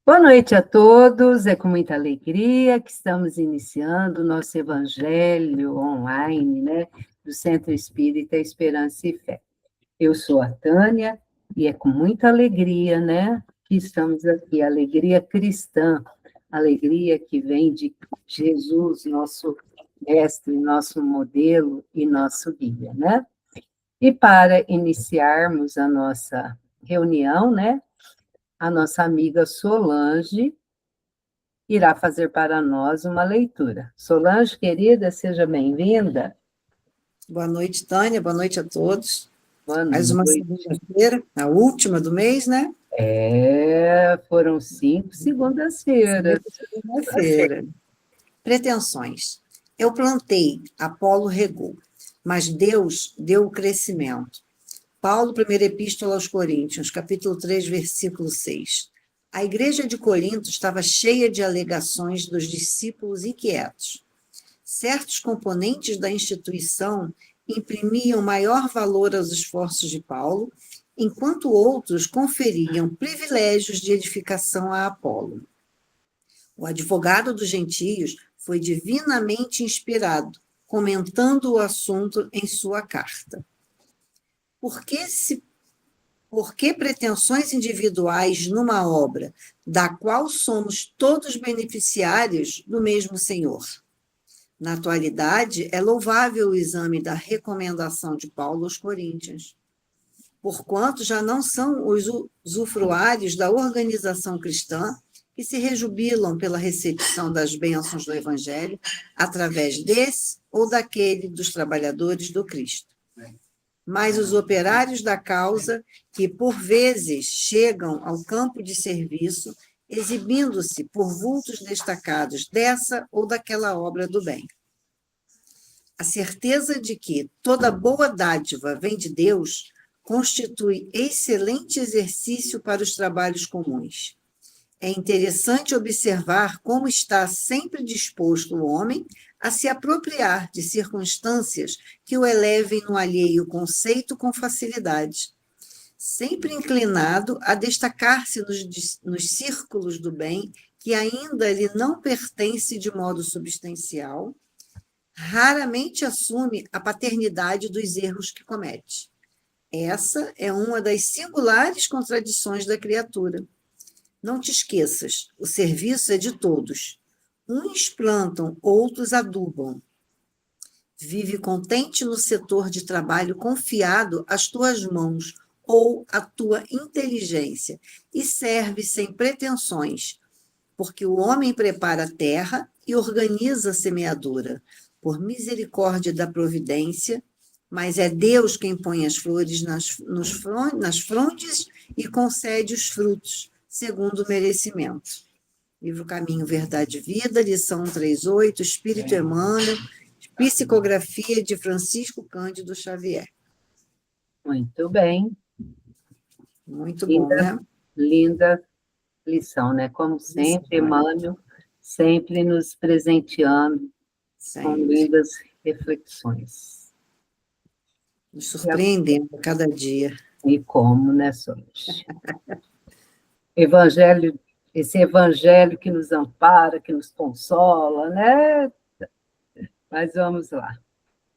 Boa noite a todos, é com muita alegria que estamos iniciando o nosso evangelho online, né, do Centro Espírita Esperança e Fé. Eu sou a Tânia e é com muita alegria, né, que estamos aqui, alegria cristã, alegria que vem de Jesus, nosso mestre, nosso modelo e nosso guia, né? E para iniciarmos a nossa reunião, né, a nossa amiga Solange irá fazer para nós uma leitura. Solange, querida, seja bem-vinda. Boa noite, Tânia. Boa noite a todos. Boa Mais uma noite. segunda-feira, a última do mês, né? Foram 5 segundas-feiras. Segunda-feira. Pretensões. Eu plantei, Apolo regou, mas Deus deu o crescimento. Paulo, primeira epístola aos Coríntios, capítulo 3, versículo 6. A igreja de Corinto estava cheia de alegações dos discípulos inquietos. Certos componentes da instituição imprimiam maior valor aos esforços de Paulo, enquanto outros conferiam privilégios de edificação a Apolo. O advogado dos gentios foi divinamente inspirado, comentando o assunto em sua carta. Por que pretensões individuais numa obra da qual somos todos beneficiários do mesmo Senhor? Na atualidade, é louvável o exame da recomendação de Paulo aos Coríntios, porquanto já não são os usufruários da organização cristã que se rejubilam pela recepção das bênçãos do Evangelho através desse ou daquele dos trabalhadores do Cristo, mas os operários da causa que, por vezes, chegam ao campo de serviço exibindo-se por vultos destacados dessa ou daquela obra do bem. A certeza de que toda boa dádiva vem de Deus constitui excelente exercício para os trabalhos comuns. É interessante observar como está sempre disposto o homem a se apropriar de circunstâncias que o elevem no alheio conceito com facilidade, sempre inclinado a destacar-se nos círculos do bem que ainda lhe não pertence de modo substancial, raramente assume a paternidade dos erros que comete. Essa é uma das singulares contradições da criatura. Não te esqueças, o serviço é de todos. Uns plantam, outros adubam. Vive contente no setor de trabalho confiado às tuas mãos ou à tua inteligência e serve sem pretensões, porque o homem prepara a terra e organiza a semeadura, por misericórdia da providência, mas é Deus quem põe as flores nas frondes e concede os frutos, segundo o merecimento. Livro Caminho, Verdade e Vida, lição 138, Espírito Emmanuel, psicografia de Francisco Cândido Xavier. Muito bem. Muito bom, Linda, né? linda lição, né? Como sempre, Emmanuel, sempre nos presenteando com lindas reflexões. Nos surpreendendo a cada dia. E como, né, Solange? Evangelho, esse evangelho que nos ampara, que nos consola, né? Mas vamos lá.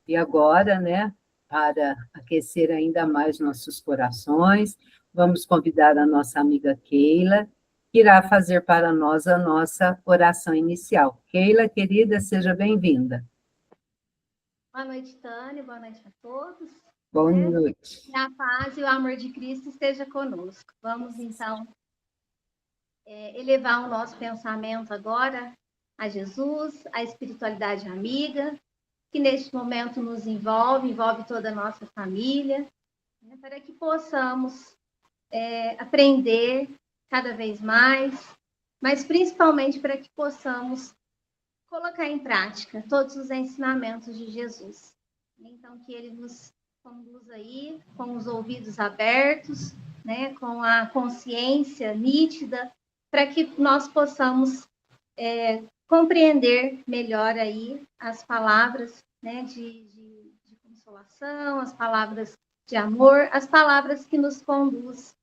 E agora, né, para aquecer ainda mais nossos corações, vamos convidar a nossa amiga Keila, que irá fazer para nós a nossa oração inicial. Keila, querida, seja bem-vinda. Boa noite, Tânia. Boa noite a todos. Boa noite. Que a paz e o amor de Cristo esteja conosco. Vamos, então, elevar o nosso pensamento agora a Jesus, a espiritualidade amiga, que neste momento nos envolve toda a nossa família, né, para que possamos aprender cada vez mais, mas principalmente para que possamos colocar em prática todos os ensinamentos de Jesus. Então, que ele nos conduza aí com os ouvidos abertos, né, com a consciência nítida, para que nós possamos compreender melhor aí as palavras, né, de consolação, as palavras de amor, as palavras que nos conduz,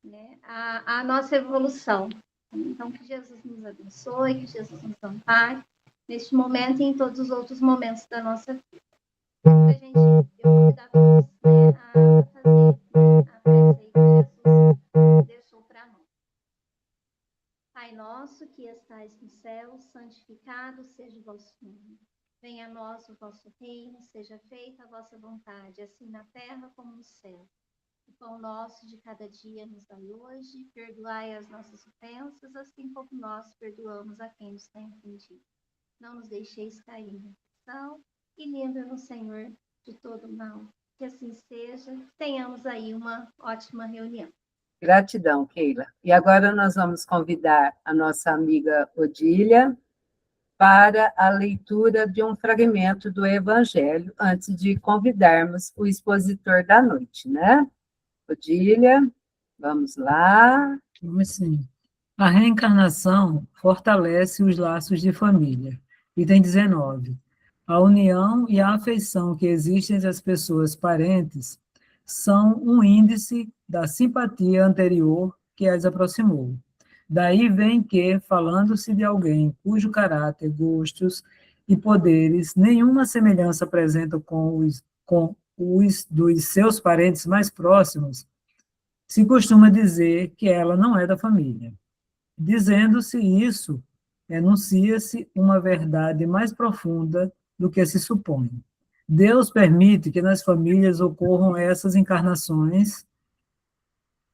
né, à nossa evolução, Então, que Jesus nos abençoe, que Jesus nos ampare, neste momento e em todos os outros momentos da nossa vida. Para a gente, eu convidar todos, né, a fazer a prece aí que Jesus deixou para nós. Pai nosso, que estais no céu, santificado seja o vosso nome. Venha a nós o vosso reino, seja feita a vossa vontade, assim na terra como no céu. O pão nosso de cada dia nos dai hoje, perdoai as nossas ofensas, assim como nós perdoamos a quem nos tem ofendido. Não nos deixeis cair em tentação e livra-nos, Senhor, de todo mal. Que assim seja, tenhamos aí uma ótima reunião. Gratidão, Keila. E agora nós vamos convidar a nossa amiga Odília para a leitura de um fragmento do Evangelho, antes de convidarmos o expositor da noite, né? Odília, vamos lá. Vamos sim. A reencarnação fortalece os laços de família. Item 19. A união e a afeição que existem entre as pessoas parentes são um índice da simpatia anterior que as aproximou. Daí vem que, falando-se de alguém cujo caráter, gostos e poderes nenhuma semelhança apresentam com os dos seus parentes mais próximos, se costuma dizer que ela não é da família. Dizendo-se isso, enuncia-se uma verdade mais profunda do que se supõe. Deus permite que nas famílias ocorram essas encarnações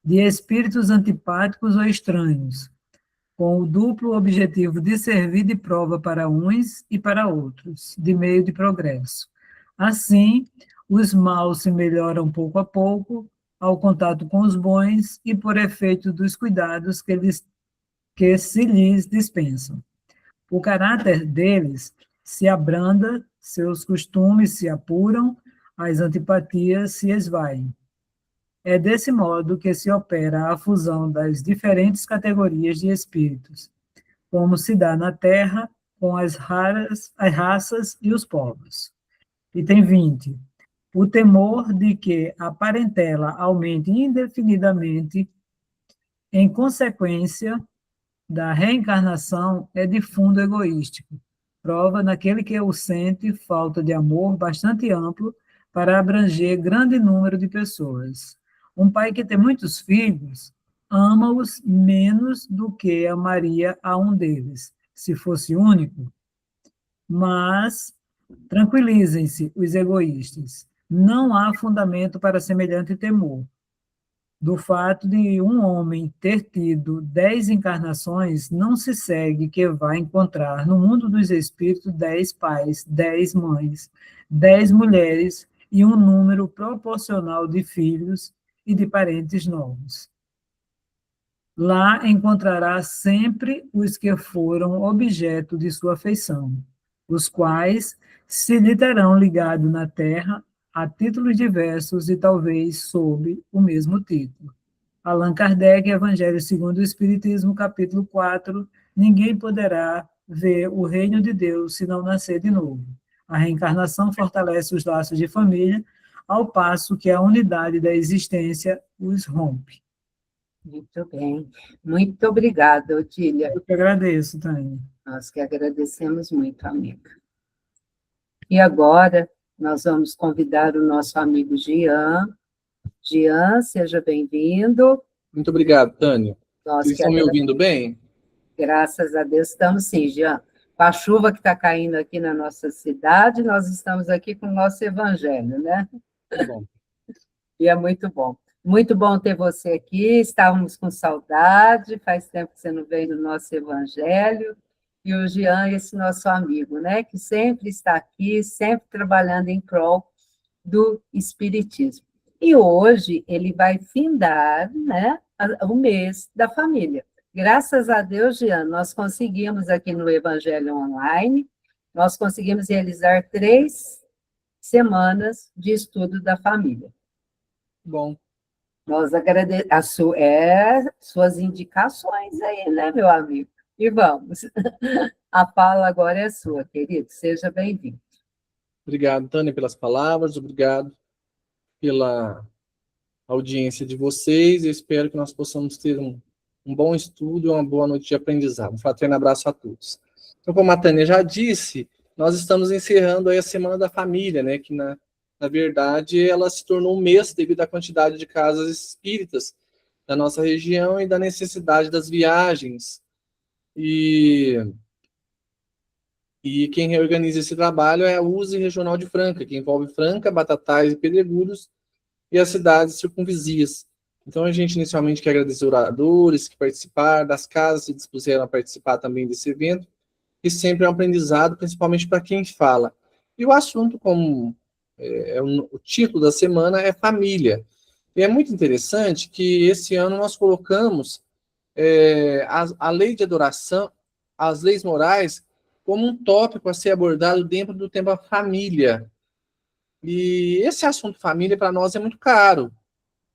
de espíritos antipáticos ou estranhos, com o duplo objetivo de servir de prova para uns e para outros, de meio de progresso. Assim, os maus se melhoram pouco a pouco, ao contato com os bons e por efeito dos cuidados que se lhes dispensam. O caráter deles se abranda, seus costumes se apuram, as antipatias se esvaem. É desse modo que se opera a fusão das diferentes categorias de espíritos, como se dá na Terra com as raças e os povos. Item 20. O temor de que a parentela aumente indefinidamente em consequência da reencarnação é de fundo egoístico. Prova naquele que o sente falta de amor bastante amplo para abranger grande número de pessoas. Um pai que tem muitos filhos ama-os menos do que amaria a um deles, se fosse único. Mas tranquilizem-se os egoístas. Não há fundamento para semelhante temor. Do fato de um homem ter tido 10 encarnações, não se segue que vai encontrar no mundo dos espíritos 10 pais, 10 mães, 10 mulheres e um número proporcional de filhos e de parentes novos. Lá encontrará sempre os que foram objeto de sua afeição, os quais se lhe terão ligado na terra a títulos diversos e talvez sob o mesmo título. Allan Kardec, Evangelho segundo o Espiritismo, capítulo 4, ninguém poderá ver o reino de Deus se não nascer de novo. A reencarnação fortalece os laços de família, ao passo que a unidade da existência os rompe. Muito bem. Muito obrigada, Odília. Eu que agradeço, Tânia. Nós que agradecemos muito, amiga. E agora, nós vamos convidar o nosso amigo Jean. Jean, seja bem-vindo. Muito obrigado, Tânia. Nós Vocês estão me ouvindo bem? Graças a Deus, estamos sim, Jean. Com a chuva que está caindo aqui na nossa cidade, nós estamos aqui com o nosso evangelho, né? Tá bom. E é muito bom. Muito bom ter você aqui, estávamos com saudade, faz tempo que você não veio no nosso evangelho, e o Jean, esse nosso amigo, né, que sempre está aqui, sempre trabalhando em prol do Espiritismo. E hoje ele vai findar, né, o mês da família. Graças a Deus, Jean, nós conseguimos aqui no Evangelho Online, nós conseguimos realizar 3 semanas de estudo da família. Bom. Nós agradecemos suas indicações aí, né, meu amigo? E vamos. A fala agora é sua, querido. Seja bem-vindo. Obrigado, Tânia, pelas palavras. Obrigado pela audiência de vocês. Eu espero que nós possamos ter um um bom estudo e uma boa noite de aprendizado. Um fraterno abraço a todos. Então, como a Tânia já disse, nós estamos encerrando aí a Semana da Família, né, que na verdade ela se tornou um mês devido à quantidade de casas espíritas da nossa região e da necessidade das viagens. E quem reorganiza esse trabalho é a USE Regional de Franca, que envolve Franca, Batatais e Pedregulhos e as cidades circunvizinhas. Então, a gente inicialmente quer agradecer os oradores que participaram, das casas que se dispuseram a participar também desse evento, que sempre é um aprendizado, principalmente para quem fala. E o assunto, como o título da semana, é família. E é muito interessante que esse ano nós colocamos a lei de adoração, as leis morais, como um tópico a ser abordado dentro do tema família. E esse assunto família, para nós, é muito caro,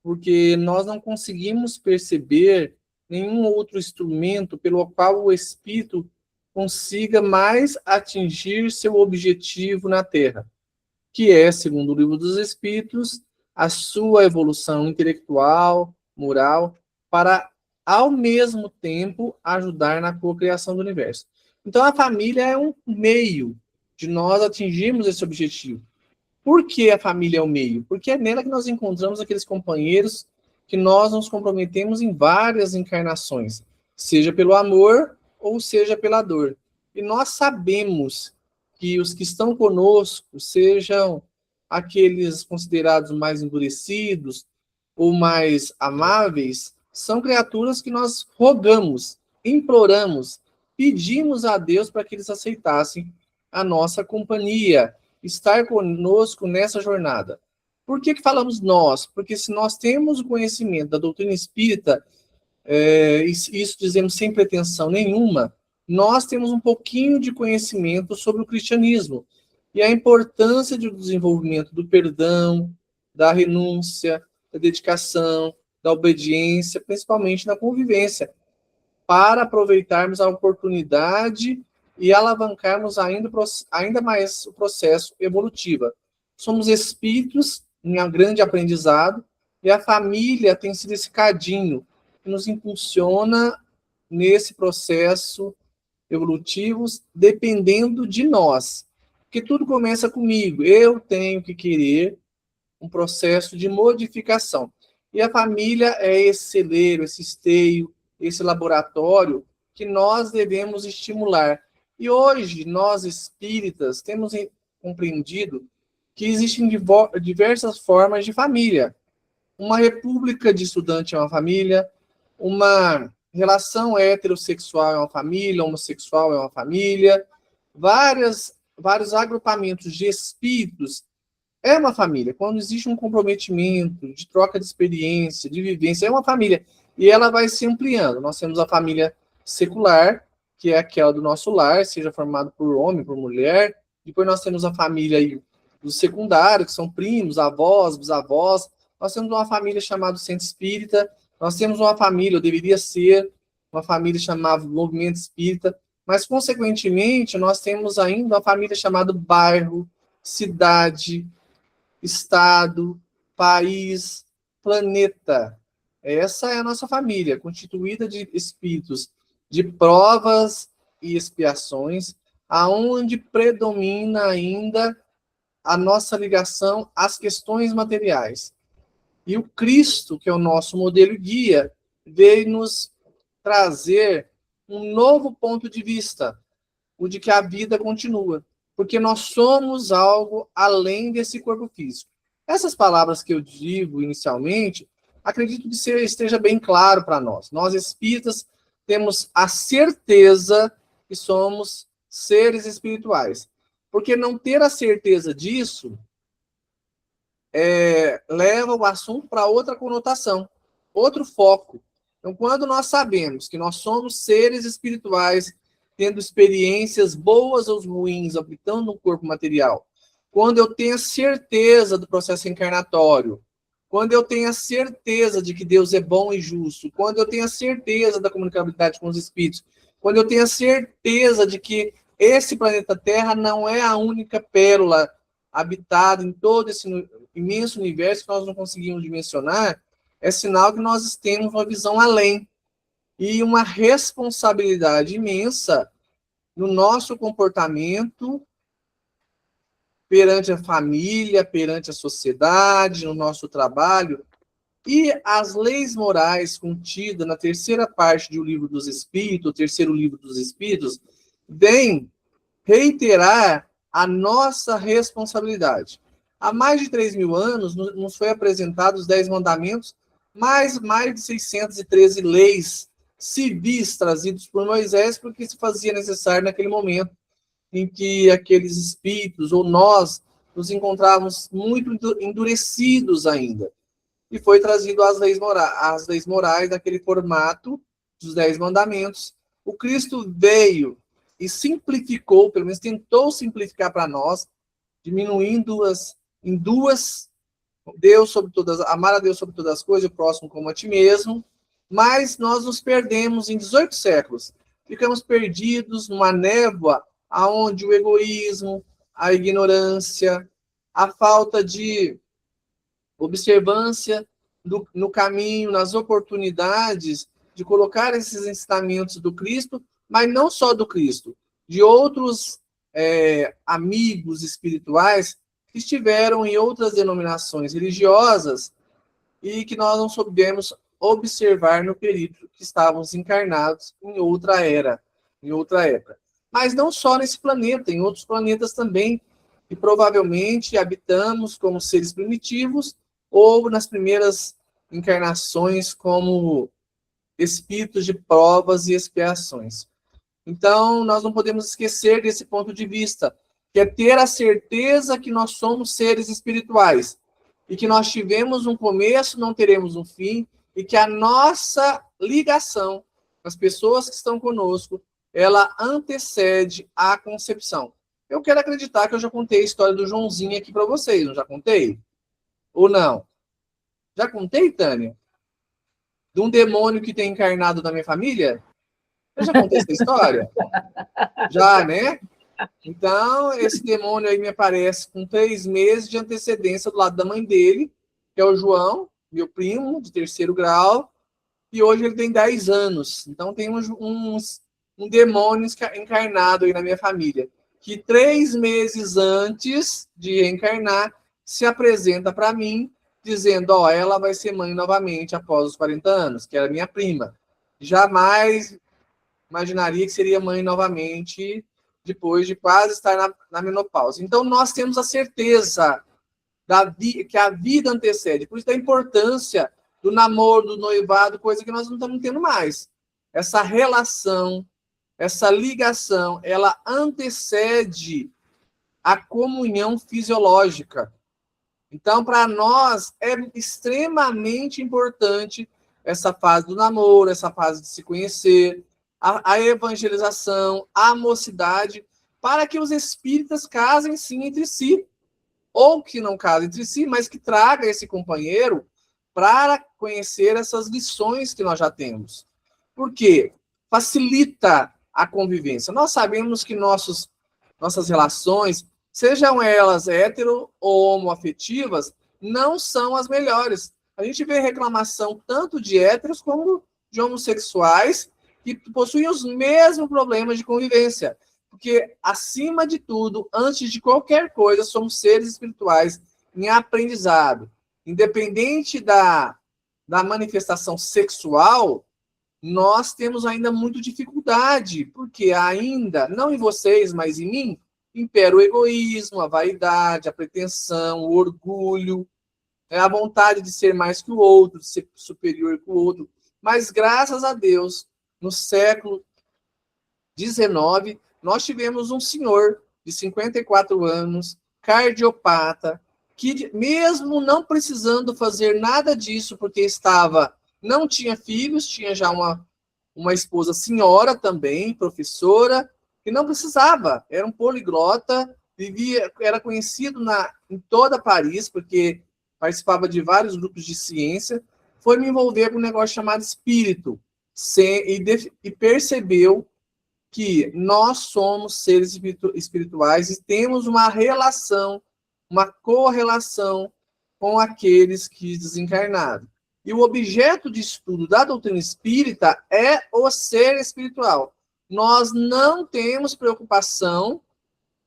porque nós não conseguimos perceber nenhum outro instrumento pelo qual o espírito consiga mais atingir seu objetivo na Terra, que é, segundo o Livro dos Espíritos, a sua evolução intelectual, moral, para, ao mesmo tempo, ajudar na cocriação do universo. Então, a família é um meio de nós atingirmos esse objetivo. Por que a família é o meio? Porque é nela que nós encontramos aqueles companheiros que nós nos comprometemos em várias encarnações, seja pelo amor ou seja pela dor. E nós sabemos que os que estão conosco, sejam aqueles considerados mais endurecidos ou mais amáveis, são criaturas que nós rogamos, imploramos, pedimos a Deus para que eles aceitassem a nossa companhia, estar conosco nessa jornada. Por que falamos nós? Porque se nós temos o conhecimento da doutrina espírita, isso dizemos sem pretensão nenhuma, nós temos um pouquinho de conhecimento sobre o cristianismo e a importância do desenvolvimento do perdão, da renúncia, da dedicação, da obediência, principalmente na convivência, para aproveitarmos a oportunidade e alavancarmos ainda mais o processo evolutivo. Somos espíritos em um grande aprendizado e a família tem sido esse cadinho que nos impulsiona nesse processo evolutivo, dependendo de nós. Porque tudo começa comigo. Eu tenho que querer um processo de modificação. E a família é esse celeiro, esse esteio, esse laboratório que nós devemos estimular. E hoje, nós espíritas temos compreendido que existem diversas formas de família. Uma república de estudante é uma família, uma relação heterossexual é uma família, homossexual é uma família, vários agrupamentos de espíritos é uma família. Quando existe um comprometimento de troca de experiência, de vivência, é uma família. E ela vai se ampliando. Nós temos a família secular, que é aquela do nosso lar, seja formado por homem, por mulher. Depois nós temos a família aí do secundário, que são primos, avós, bisavós. Nós temos uma família chamada Centro Espírita. Nós temos uma família, ou deveria ser, uma família chamada Movimento Espírita. Mas, consequentemente, nós temos ainda uma família chamada bairro, cidade, estado, país, planeta. Essa é a nossa família, constituída de espíritos de provas e expiações, aonde predomina ainda a nossa ligação às questões materiais. E o Cristo, que é o nosso modelo guia, veio nos trazer um novo ponto de vista, o de que a vida continua, porque nós somos algo além desse corpo físico. Essas palavras que eu digo inicialmente, acredito que esteja bem claro para nós. Nós espíritas temos a certeza que somos seres espirituais. Porque não ter a certeza disso leva o assunto para outra conotação, outro foco. Então, quando nós sabemos que nós somos seres espirituais, tendo experiências boas ou ruins, habitando um corpo material, quando eu tenho a certeza do processo encarnatório, quando eu tenho a certeza de que Deus é bom e justo, quando eu tenho a certeza da comunicabilidade com os espíritos, quando eu tenho a certeza de que esse planeta Terra não é a única pérola habitada em todo esse imenso universo que nós não conseguimos dimensionar, é sinal que nós temos uma visão além. e uma responsabilidade imensa no nosso comportamento perante a família, perante a sociedade, no nosso trabalho. E as leis morais contidas na terceira parte do Livro dos Espíritos, o terceiro livro dos Espíritos, vem reiterar a nossa responsabilidade. Há mais de 3.000 anos, nos foi apresentados os 10 mandamentos, mais de 613 leis civis trazidos por Moisés, porque se fazia necessário naquele momento em que aqueles espíritos, ou nós, nos encontrávamos muito endurecidos ainda. E foi trazido as leis morais naquele formato dos 10 mandamentos. O Cristo veio e simplificou, pelo menos tentou simplificar para nós, diminuindo-as em duas: amar a Deus sobre todas as coisas, o próximo como a ti mesmo. Mas nós nos perdemos em 18 séculos. Ficamos perdidos numa névoa onde o egoísmo, a ignorância, a falta de observância no caminho, nas oportunidades de colocar esses ensinamentos do Cristo, mas não só do Cristo, de outros amigos espirituais que estiveram em outras denominações religiosas e que nós não soubemos observar no período que estávamos encarnados em outra era, em outra época. Mas não só nesse planeta, em outros planetas também, e provavelmente habitamos como seres primitivos ou nas primeiras encarnações como espíritos de provas e expiações. Então, nós não podemos esquecer desse ponto de vista, que é ter a certeza que nós somos seres espirituais, e que nós tivemos um começo, não teremos um fim, e que a nossa ligação com as pessoas que estão conosco, ela antecede a concepção. Eu quero acreditar que eu já contei a história do Joãozinho aqui para vocês, não já contei? Ou não? Já contei, Tânia? De um demônio que tem encarnado na minha família? Eu já contei essa história? Já, né? Então, esse demônio aí me aparece com 3 meses de antecedência do lado da mãe dele, que é o João, meu primo, de 3º grau, e hoje ele tem 10 anos. Então, tem um demônio encarnado aí na minha família, que 3 meses antes de reencarnar, se apresenta para mim, dizendo, ela vai ser mãe novamente após os 40 anos, que era minha prima. Jamais imaginaria que seria mãe novamente depois de quase estar na menopausa. Então, nós temos a certeza que a vida antecede. Por isso, da importância do namoro, do noivado, coisa que nós não estamos tendo mais. Essa relação, essa ligação, ela antecede a comunhão fisiológica. Então, para nós, é extremamente importante essa fase do namoro, essa fase de se conhecer, a evangelização, a mocidade, para que os espíritas casem sim entre si, ou que não casem entre si, mas que traga esse companheiro para conhecer essas lições que nós já temos. Por quê? Facilita a convivência. Nós sabemos que nossas relações, sejam elas hétero ou homoafetivas, não são as melhores. A gente vê reclamação tanto de héteros como de homossexuais que possuem os mesmos problemas de convivência. Porque, acima de tudo, antes de qualquer coisa, somos seres espirituais em aprendizado. Independente da manifestação sexual, nós temos ainda muita dificuldade, porque ainda, não em vocês, mas em mim, impera o egoísmo, a vaidade, a pretensão, o orgulho, a vontade de ser mais que o outro, de ser superior que o outro. Mas, graças a Deus, no século XIX, nós tivemos um senhor de 54 anos, cardiopata, que mesmo não precisando fazer nada disso, porque não tinha filhos, tinha já uma esposa senhora também, professora, que não precisava, era um poliglota, era conhecido em toda Paris, porque participava de vários grupos de ciência, foi me envolver com um negócio chamado espírito, e percebeu que nós somos seres espirituais e temos uma relação, uma correlação com aqueles que desencarnaram. E o objeto de estudo da doutrina espírita é o ser espiritual. Nós não temos preocupação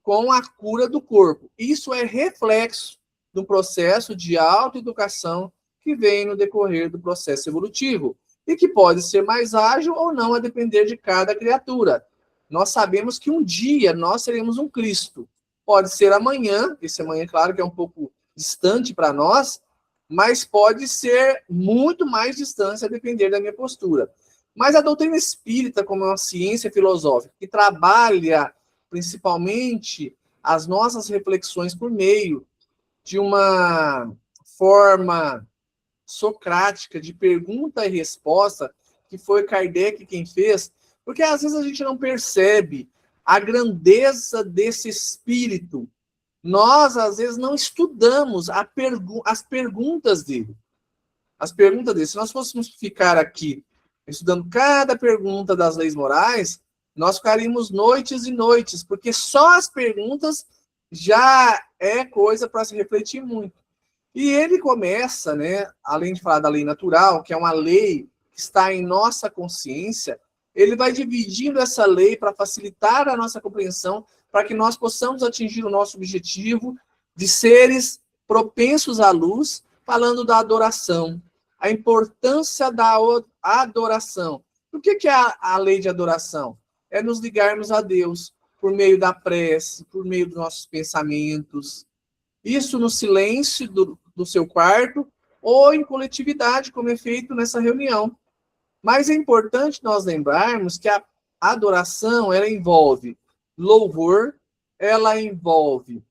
com a cura do corpo. Isso é reflexo do processo de autoeducação que vem no decorrer do processo evolutivo e que pode ser mais ágil ou não, a depender de cada criatura. Nós sabemos que um dia nós seremos um Cristo. Pode ser amanhã, esse amanhã, claro, que é um pouco distante para nós, mas pode ser muito mais distante a depender da minha postura. Mas a doutrina espírita, como uma ciência filosófica, que trabalha principalmente as nossas reflexões por meio de uma forma socrática de pergunta e resposta, que foi Kardec quem fez, porque às vezes a gente não percebe a grandeza desse espírito. Nós, às vezes, não estudamos as perguntas dele. As perguntas dele. Se nós fôssemos ficar aqui estudando cada pergunta das leis morais, nós ficaríamos noites e noites, porque só as perguntas já é coisa para se refletir muito. E ele começa, né, além de falar da lei natural, que é uma lei que está em nossa consciência, ele vai dividindo essa lei para facilitar a nossa compreensão, para que nós possamos atingir o nosso objetivo de seres propensos à luz, falando da adoração, a importância da adoração. O que é a lei de adoração? É nos ligarmos a Deus por meio da prece, por meio dos nossos pensamentos. Isso no silêncio do seu quarto ou em coletividade, como é feito nessa reunião. Mas é importante nós lembrarmos que a adoração, ela envolve louvor, ela envolve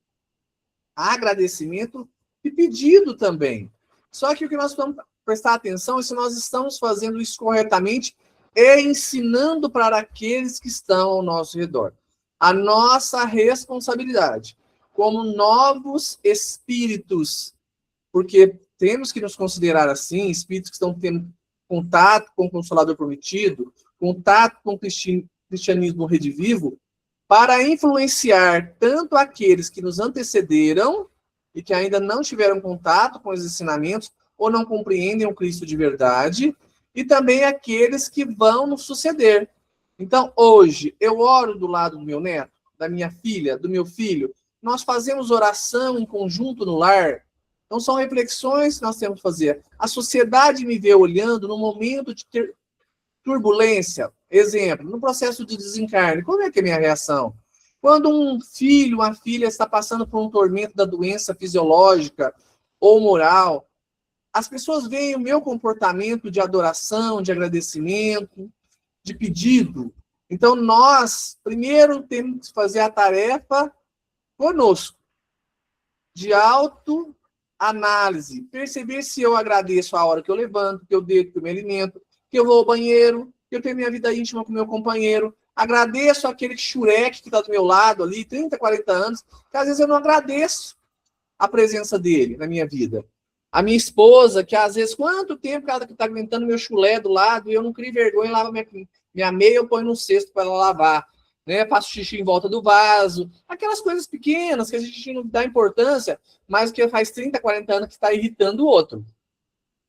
agradecimento e pedido também. Só que o que nós vamos prestar atenção é se nós estamos fazendo isso corretamente e ensinando para aqueles que estão ao nosso redor. A nossa responsabilidade como novos espíritos, porque temos que nos considerar assim, espíritos que estão tendo contato com o Consolador Prometido, contato com o cristianismo redivivo, para influenciar tanto aqueles que nos antecederam e que ainda não tiveram contato com os ensinamentos ou não compreendem o Cristo de verdade, e também aqueles que vão nos suceder. Então, hoje, eu oro do lado do meu neto, da minha filha, do meu filho, nós fazemos oração em conjunto no lar. Então, são reflexões que nós temos que fazer. A sociedade me vê olhando no momento de ter turbulência. Exemplo, no processo de desencarne, como é que é a minha reação? Quando um filho, uma filha está passando por um tormento da doença fisiológica ou moral, as pessoas veem o meu comportamento de adoração, de agradecimento, de pedido. Então, nós, primeiro, temos que fazer a tarefa conosco, de autoanálise, perceber se eu agradeço a hora que eu levanto, que eu deito, que eu me alimento, que eu vou ao banheiro, que eu tenho minha vida íntima com meu companheiro, agradeço aquele xureque que está do meu lado ali, 30, 40 anos, que às vezes eu não agradeço a presença dele na minha vida. A minha esposa, que às vezes, quanto tempo ela está aguentando meu chulé do lado e eu não crio vergonha, lava minha meia, eu ponho no cesto para ela lavar, né? Faço xixi em volta do vaso, aquelas coisas pequenas que a gente não dá importância, mas que faz 30, 40 anos que está irritando o outro.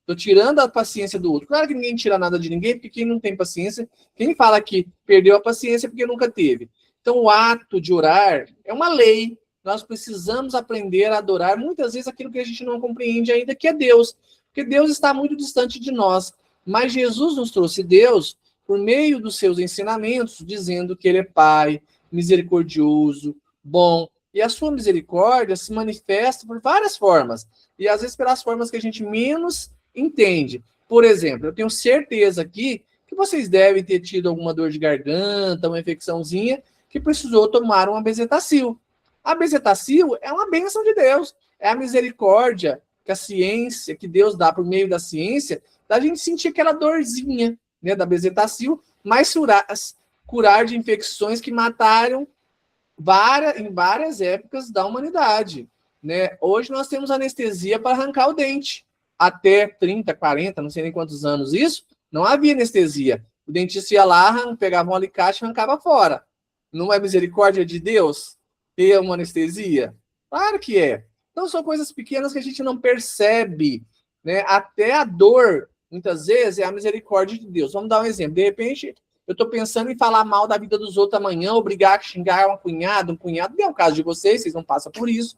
Estou tirando a paciência do outro. Claro que ninguém tira nada de ninguém, porque quem não tem paciência, quem fala que perdeu a paciência é porque nunca teve. Então, o ato de orar é uma lei. Nós precisamos aprender a adorar, muitas vezes, aquilo que a gente não compreende ainda, que é Deus. Porque Deus está muito distante de nós. Mas Jesus nos trouxe Deus por meio dos seus ensinamentos, dizendo que Ele é Pai, misericordioso, bom. E a sua misericórdia se manifesta por várias formas. E, às vezes, pelas formas que a gente menos entende. Por exemplo, eu tenho certeza aqui que vocês devem ter tido alguma dor de garganta, uma infecçãozinha, que precisou tomar uma bezetacil. A bezetacil é uma bênção de Deus, é a misericórdia que a ciência, que Deus dá por meio da ciência, da gente sentir aquela dorzinha, né, da bezetacil, mas curar de infecções que mataram em várias épocas da humanidade, né? Hoje nós temos anestesia para arrancar o dente. Até 30, 40, não sei nem quantos anos isso, não havia anestesia. O dentista ia lá, pegava um alicate e arrancava fora. Não é misericórdia de Deus ter uma anestesia? Claro que é. Então, são coisas pequenas que a gente não percebe né? Até a dor, muitas vezes, é a misericórdia de Deus. Vamos dar um exemplo. De repente, eu estou pensando em falar mal da vida dos outros amanhã, ou brigar, xingar um cunhado, não é o caso de vocês não passam por isso,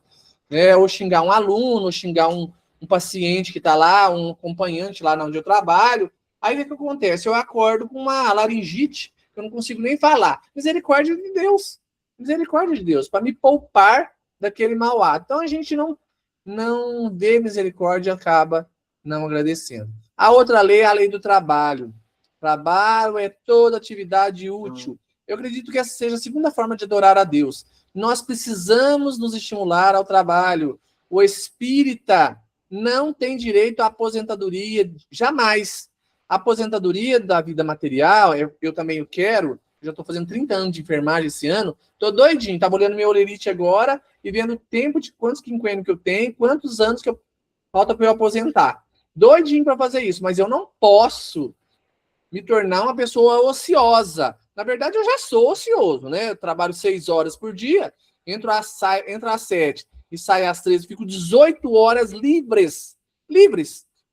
né? Ou xingar um aluno, ou xingar um paciente que está lá, um acompanhante lá onde eu trabalho. Aí o que acontece? Eu acordo com uma laringite, eu não consigo nem falar. Misericórdia de Deus, para me poupar daquele mau ato. Então a gente não vê misericórdia e acaba não agradecendo. A outra lei é a lei do trabalho. Trabalho é toda atividade útil. Eu acredito que essa seja a segunda forma de adorar a Deus. Nós precisamos nos estimular ao trabalho. O espírita não tem direito à aposentadoria, jamais. A aposentadoria da vida material, eu também o quero, já estou fazendo 30 anos de enfermagem esse ano, estou doidinho, estava olhando meu olerite agora e vendo o tempo de quantos quinquênios que eu tenho, quantos anos que falta para eu aposentar. Doidinho para fazer isso, mas eu não posso me tornar uma pessoa ociosa. Na verdade, eu já sou ocioso, né? Eu trabalho 6 horas por dia, entro às 7 e saio às 13, fico 18 horas livres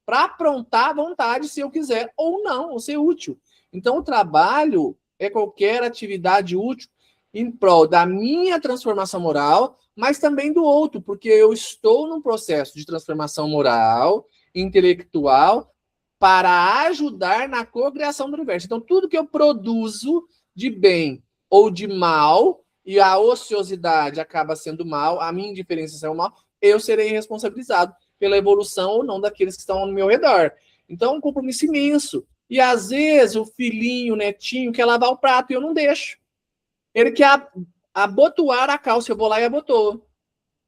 para aprontar à vontade, se eu quiser, ou não, ou ser útil. Então, o trabalho é qualquer atividade útil em prol da minha transformação moral, mas também do outro, porque eu estou num processo de transformação moral, intelectual, para ajudar na cocriação do universo. Então, tudo que eu produzo de bem ou de mal, e a ociosidade acaba sendo mal, a minha indiferença é mal, eu serei responsabilizado pela evolução ou não daqueles que estão no meu redor. Então, é um compromisso imenso. E, às vezes, o filhinho, o netinho, quer lavar o prato e eu não deixo. Ele quer abotoar a calça, eu vou lá e abotou.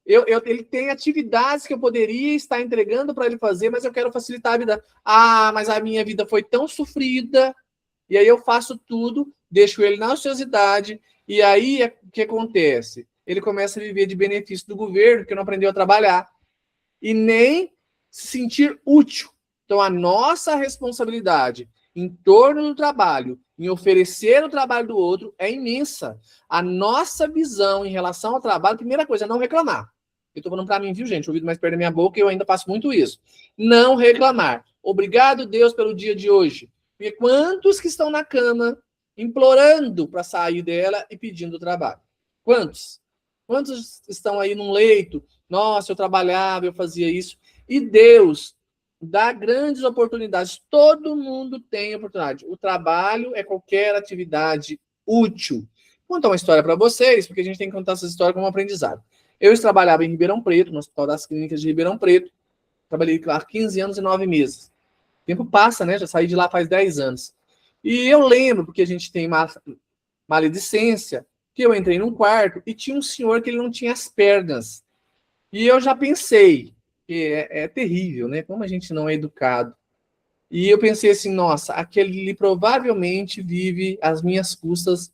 Ele tem atividades que eu poderia estar entregando para ele fazer, mas eu quero facilitar a vida. Ah, mas a minha vida foi tão sofrida, e aí eu faço tudo, deixo ele na ociosidade, e aí o que acontece? Ele começa a viver de benefício do governo, porque não aprendeu a trabalhar, e nem se sentir útil. Então, a nossa responsabilidade em torno do trabalho, em oferecer o trabalho do outro, é imensa. A nossa visão em relação ao trabalho, primeira coisa, é não reclamar. Eu estou falando para mim, viu, gente? O ouvido mais perto da minha boca, eu ainda faço muito isso. Não reclamar. Obrigado, Deus, pelo dia de hoje. Porque quantos que estão na cama implorando para sair dela e pedindo trabalho? Quantos? Quantos estão aí num leito? Nossa, eu trabalhava, eu fazia isso. E Deus dá grandes oportunidades. Todo mundo tem oportunidade. O trabalho é qualquer atividade útil. Vou contar uma história para vocês, porque a gente tem que contar essa história como aprendizado. Eu trabalhava em Ribeirão Preto, no Hospital das Clínicas de Ribeirão Preto. Trabalhei lá 15 anos e 9 meses. O tempo passa, né? Já saí de lá faz 10 anos. E eu lembro, porque a gente tem maledicência, que eu entrei num quarto e tinha um senhor que ele não tinha as pernas. E eu já pensei, que é terrível, né? Como a gente não é educado. E eu pensei assim, nossa, aquele provavelmente vive às minhas custas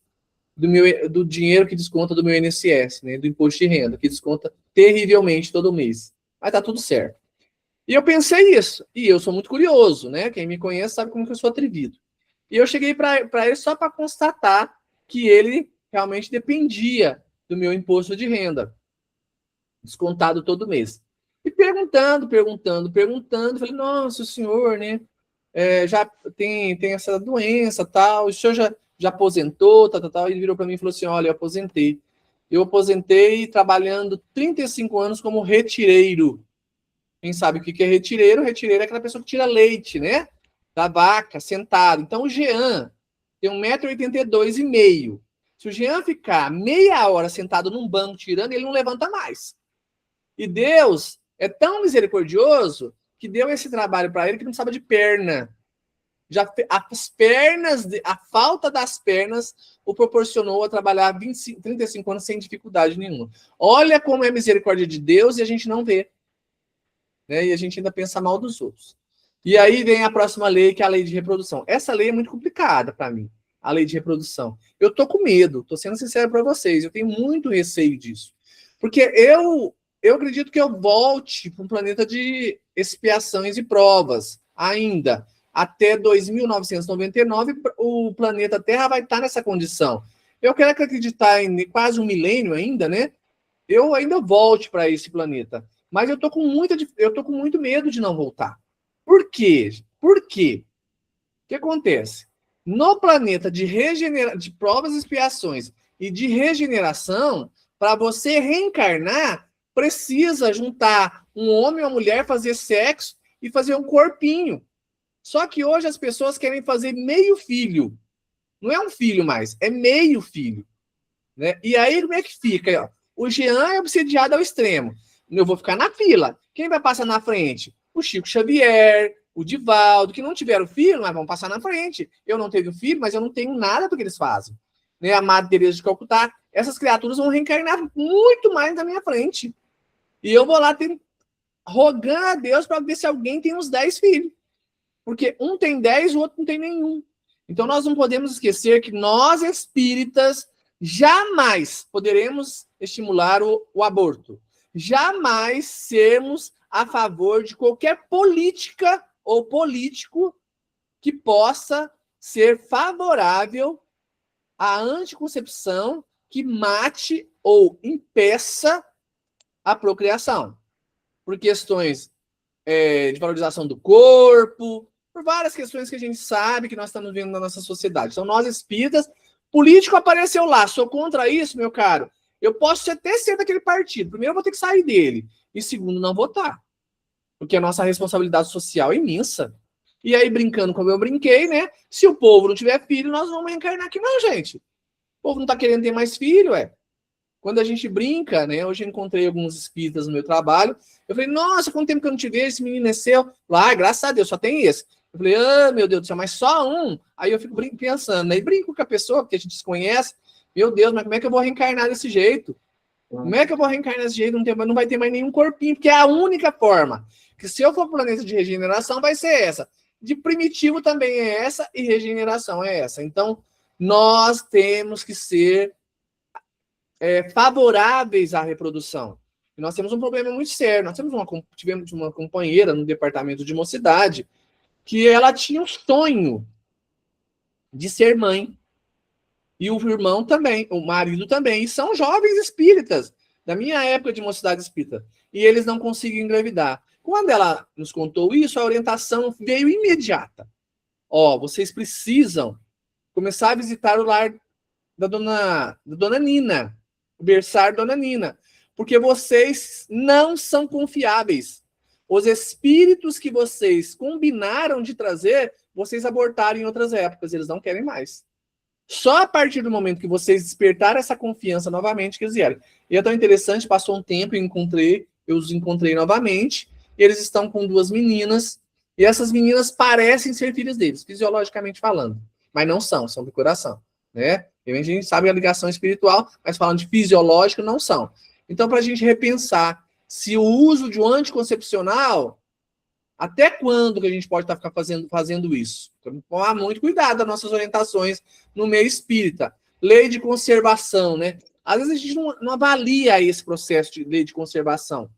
do dinheiro que desconta do meu INSS, né? Do imposto de renda, que desconta terrivelmente todo mês. Mas tá tudo certo. E eu pensei isso. E eu sou muito curioso, né? Quem me conhece sabe como que eu sou atrevido. E eu cheguei para ele só para constatar que ele realmente dependia do meu imposto de renda, descontado todo mês. E perguntando, falei, nossa, o senhor, né, já tem essa doença, tal, o senhor já aposentou, tal. Ele virou para mim e falou assim, olha, eu aposentei. Eu aposentei trabalhando 35 anos como retireiro. Quem sabe o que é retireiro? Retireiro é aquela pessoa que tira leite, né, da vaca, sentado. Então, o Jean tem 1,82 m. Se o Jean ficar meia hora sentado num banco tirando, ele não levanta mais. E Deus é tão misericordioso que deu esse trabalho para ele que não precisava de perna. A falta das pernas o proporcionou a trabalhar 35 anos sem dificuldade nenhuma. Olha como é a misericórdia de Deus e a gente não vê. Né? E a gente ainda pensa mal dos outros. E aí vem a próxima lei, que é a lei de reprodução. Essa lei é muito complicada para mim, a lei de reprodução. Eu tô com medo, tô sendo sincero para vocês, eu tenho muito receio disso. Porque eu acredito que eu volte para um planeta de expiações e provas ainda. Até 2999, o planeta Terra vai estar nessa condição. Eu quero acreditar em quase 1 milênio ainda, né? Eu ainda volte para esse planeta. Mas eu tô com muito medo de não voltar. Por quê? Por quê? O que acontece? No planeta de provas e expiações e de regeneração, para você reencarnar, precisa juntar um homem e uma mulher, fazer sexo e fazer um corpinho. Só que hoje as pessoas querem fazer meio filho. Não é um filho mais, é meio filho. Né? E aí, como é que fica? Ó? O Jean é obsediado ao extremo. Eu vou ficar na fila. Quem vai passar na frente? O Chico Xavier, o Divaldo, que não tiveram filho, mas vão passar na frente. Eu não tenho filho, mas eu não tenho nada do que eles fazem. Né? A Madre Teresa de Calcutá, essas criaturas vão reencarnar muito mais na minha frente. E eu vou lá rogando a Deus para ver se alguém tem uns 10 filhos. Porque um tem 10, o outro não tem nenhum. Então nós não podemos esquecer que nós, espíritas, jamais poderemos estimular o aborto. Jamais sermos a favor de qualquer política ou político que possa ser favorável à anticoncepção que mate ou impeça a procriação. Por questões de valorização do corpo, por várias questões que a gente sabe que nós estamos vendo na nossa sociedade. Então, nós espíritas, político apareceu lá, sou contra isso, meu caro. Eu posso até ser daquele partido. Primeiro, eu vou ter que sair dele. E segundo, não votar. Porque a nossa responsabilidade social é imensa. E aí, brincando como eu brinquei, né? Se o povo não tiver filho, nós não vamos reencarnar aqui não, gente. O povo não está querendo ter mais filho, Quando a gente brinca, né? Hoje eu encontrei alguns espíritas no meu trabalho. Eu falei, nossa, quanto tempo que eu não te vejo, esse menino é seu. Lá, graças a Deus, só tem esse. Eu falei, meu Deus do céu, mas só um? Aí eu fico pensando, né? E brinco com a pessoa, porque a gente desconhece. Meu Deus, mas como é que eu vou reencarnar desse jeito? Como é que eu vou reencarnar desse jeito? Não vai ter mais nenhum corpinho, porque é a única forma. Que se eu for pro planeta de regeneração, vai ser essa. De primitivo também é essa, e regeneração é essa. Então, nós temos que ser favoráveis à reprodução. E nós temos um problema muito sério. Nós tivemos uma companheira no departamento de mocidade que ela tinha um sonho de ser mãe. E o irmão também, o marido também. E são jovens espíritas, da minha época de mocidade espírita. E eles não conseguiam engravidar. Quando ela nos contou isso, a orientação veio imediata. Vocês precisam começar a visitar o lar da dona Nina, o berçário da dona Nina, porque vocês não são confiáveis. Os espíritos que vocês combinaram de trazer, vocês abortaram em outras épocas, eles não querem mais. Só a partir do momento que vocês despertaram essa confiança novamente que eles vieram. E é tão interessante, passou um tempo, eu os encontrei novamente, e eles estão com 2 meninas, e essas meninas parecem ser filhas deles, fisiologicamente falando, mas não são do coração, né? A gente sabe a ligação espiritual, mas falando de fisiológico, não são. Então, para a gente repensar se o uso de um anticoncepcional, até quando que a gente pode estar fazendo isso? Então, tomar muito cuidado das nossas orientações no meio espírita. Lei de conservação, né? Às vezes a gente não avalia esse processo de lei de conservação.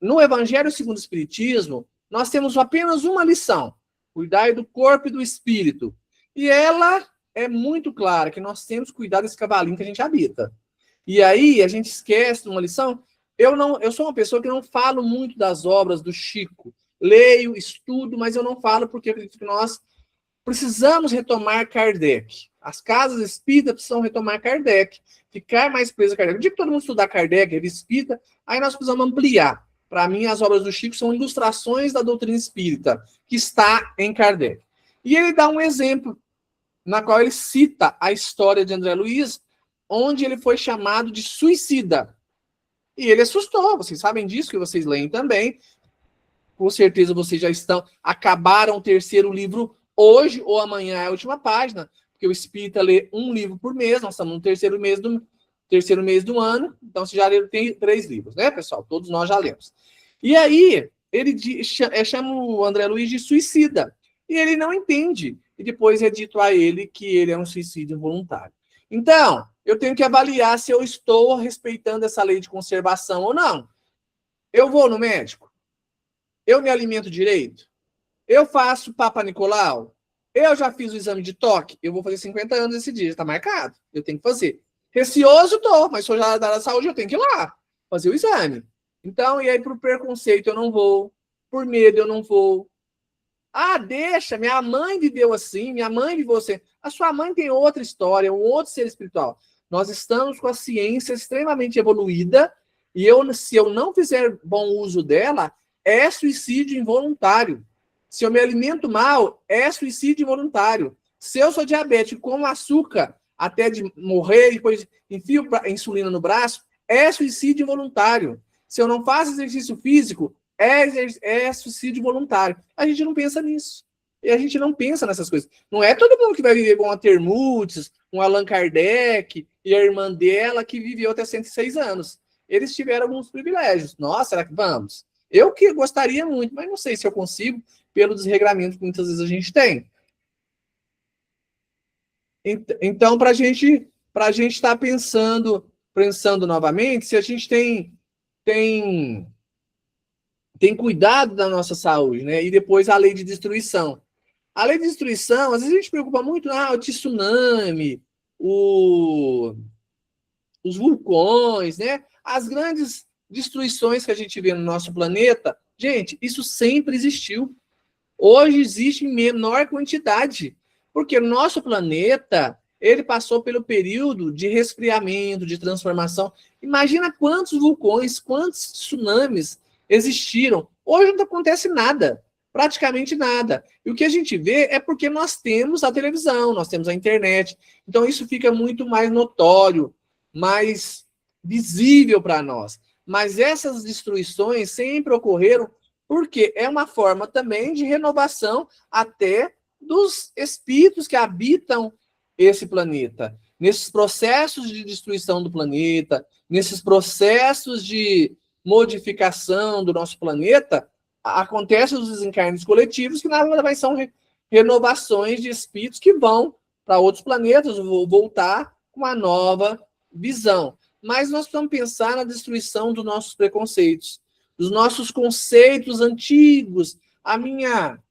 No Evangelho segundo o Espiritismo, nós temos apenas uma lição: cuidar do corpo e do espírito. E ela é muito clara, que nós temos que cuidar desse cavalinho que a gente habita. E aí a gente esquece de uma lição. Eu sou uma pessoa que não falo muito das obras do Chico. Leio, estudo, mas eu não falo porque eu acredito que nós precisamos retomar Kardec. As casas espíritas precisam retomar Kardec, ficar mais preso a Kardec. Eu digo que todo mundo estudar Kardec, ele espírita, aí nós precisamos ampliar. Para mim, as obras do Chico são ilustrações da doutrina espírita, que está em Kardec. E ele dá um exemplo, na qual ele cita a história de André Luiz, onde ele foi chamado de suicida. E ele assustou, vocês sabem disso, que vocês leem também. Com certeza vocês já acabaram o 3º livro hoje ou amanhã é a última página, porque o espírita lê um livro por mês, nós estamos no terceiro mês do ano, então você já leu 3 livros, né, pessoal? Todos nós já lemos. E aí, ele chama o André Luiz de suicida, e ele não entende, e depois é dito a ele que ele é um suicídio involuntário. Então, eu tenho que avaliar se eu estou respeitando essa lei de conservação ou não. Eu vou no médico? Eu me alimento direito? Eu faço Papa Nicolau? Eu já fiz o exame de toque? Eu vou fazer 50 anos esse dia, está marcado. Eu tenho que fazer. Receoso estou, mas sou já da saúde, eu tenho que ir lá fazer o exame. Então, e aí por preconceito eu não vou, por medo eu não vou. Ah, deixa, minha mãe viveu assim, minha mãe viveu assim. A sua mãe tem outra história, um outro ser espiritual. Nós estamos com a ciência extremamente evoluída e se eu não fizer bom uso dela, é suicídio involuntário. Se eu me alimento mal, é suicídio involuntário. Se eu sou diabético, como açúcar até de morrer, depois enfio a insulina no braço, é suicídio involuntário. Se eu não faço exercício físico, é suicídio voluntário. A gente não pensa nisso. E a gente não pensa nessas coisas. Não é todo mundo que vai viver com a Termutes, um Allan Kardec e a irmã dela que viveu até 106 anos. Eles tiveram alguns privilégios. Nossa, será que vamos? Eu que gostaria muito, mas não sei se eu consigo, pelo desregramento que muitas vezes a gente tem. Então, para a gente estar pensando novamente, se a gente tem cuidado da nossa saúde, né? E depois a lei de destruição. A lei de destruição, às vezes a gente preocupa muito, o tsunami, os vulcões, né? As grandes destruições que a gente vê no nosso planeta. Gente, isso sempre existiu. Hoje existe em menor quantidade, porque o nosso planeta, ele passou pelo período de resfriamento, de transformação. Imagina quantos vulcões, quantos tsunamis existiram. Hoje não acontece nada, praticamente nada. E o que a gente vê é porque nós temos a televisão, nós temos a internet. Então isso fica muito mais notório, mais visível para nós. Mas essas destruições sempre ocorreram porque é uma forma também de renovação até dos espíritos que habitam esse planeta. Nesses processos de destruição do planeta, nesses processos de modificação do nosso planeta, acontecem os desencarnes coletivos que, na verdade, são renovações de espíritos que vão para outros planetas, voltar com uma nova visão. Mas nós precisamos pensar na destruição dos nossos preconceitos, dos nossos conceitos antigos. A minha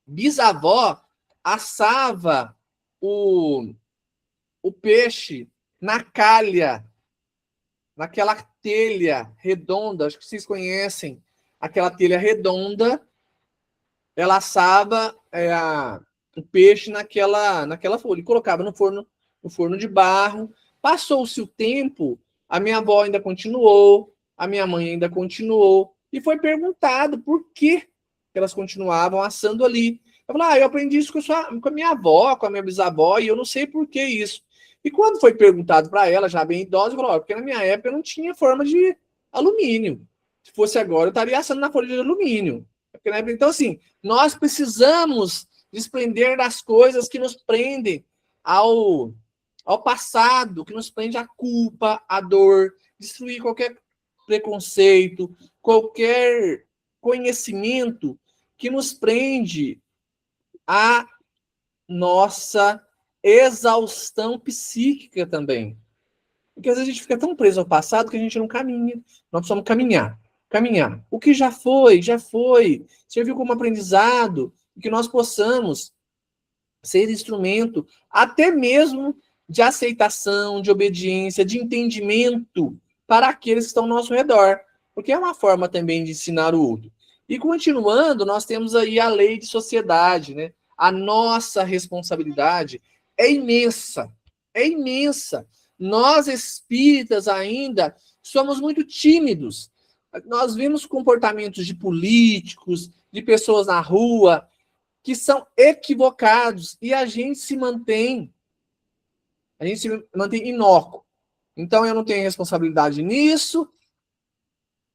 bisavó assava o peixe na calha, naquela telha redonda, acho que vocês conhecem, aquela telha redonda, ela assava o peixe naquela folha, e colocava no forno de barro. Passou-se o tempo, a minha avó ainda continuou, a minha mãe ainda continuou, e foi perguntado por que elas continuavam assando ali. Eu falei, eu aprendi isso com a minha avó, com a minha bisavó, e eu não sei por que isso. E quando foi perguntado para ela, já bem idosa, falou, porque na minha época eu não tinha forma de alumínio. Se fosse agora, eu estaria assando na folha de alumínio. Então, assim, nós precisamos desprender das coisas que nos prendem ao passado, que nos prende à culpa, à dor, destruir qualquer preconceito, qualquer conhecimento que nos prende à nossa exaustão psíquica também. Porque às vezes a gente fica tão preso ao passado que a gente não caminha. Nós precisamos caminhar. O que já foi, serviu como aprendizado, e que nós possamos ser instrumento até mesmo de aceitação, de obediência, de entendimento para aqueles que estão ao nosso redor. Porque é uma forma também de ensinar o outro. E continuando, nós temos aí a lei de sociedade, né? A nossa responsabilidade é imensa. É imensa. Nós, espíritas, ainda somos muito tímidos. Nós vemos comportamentos de políticos, de pessoas na rua, que são equivocados, e a gente se mantém inócuo. Então, eu não tenho responsabilidade nisso.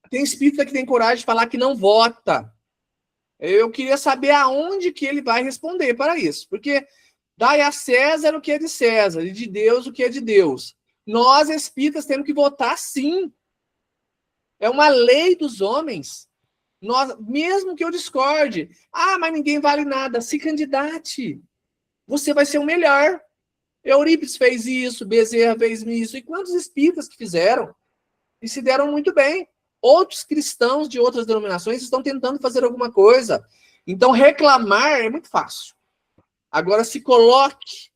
Tem espírita que tem coragem de falar que não vota. Eu queria saber aonde que ele vai responder para isso. Porque dai a César o que é de César, e de Deus o que é de Deus. Nós, espíritas, temos que votar sim. É uma lei dos homens. Nós, mesmo que eu discorde, mas ninguém vale nada, se candidate. Você vai ser o melhor. Eurípides fez isso, Bezerra fez isso, e quantos espíritas que fizeram? E se deram muito bem. Outros cristãos de outras denominações estão tentando fazer alguma coisa. Então, reclamar é muito fácil. Agora, se coloque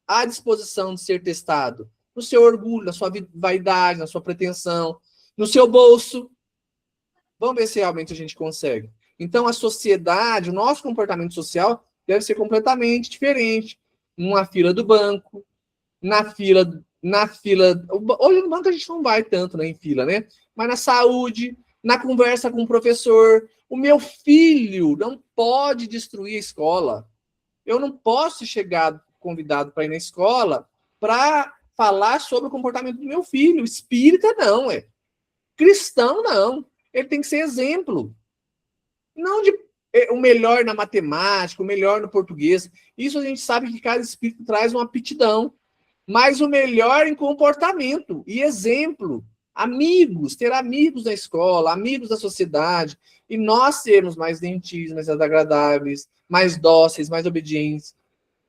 à disposição de ser testado no seu orgulho, na sua vaidade, na sua pretensão, no seu bolso. Vamos ver se realmente a gente consegue. Então, a sociedade, o nosso comportamento social deve ser completamente diferente. Numa fila do banco, na fila... Hoje no banco a gente não vai tanto, né, em fila, né? Mas na saúde, na conversa com o professor. O meu filho não pode destruir a escola. Eu não posso chegar convidado para ir na escola para falar sobre o comportamento do meu filho. Espírita não, cristão não. Ele tem que ser exemplo. Não de o melhor na matemática, o melhor no português. Isso a gente sabe que cada espírito traz uma aptidão. Mas o melhor em comportamento e exemplo. Amigos, ter amigos na escola, amigos da sociedade. E nós sermos mais gentis, mais agradáveis, mais dóceis, mais obedientes,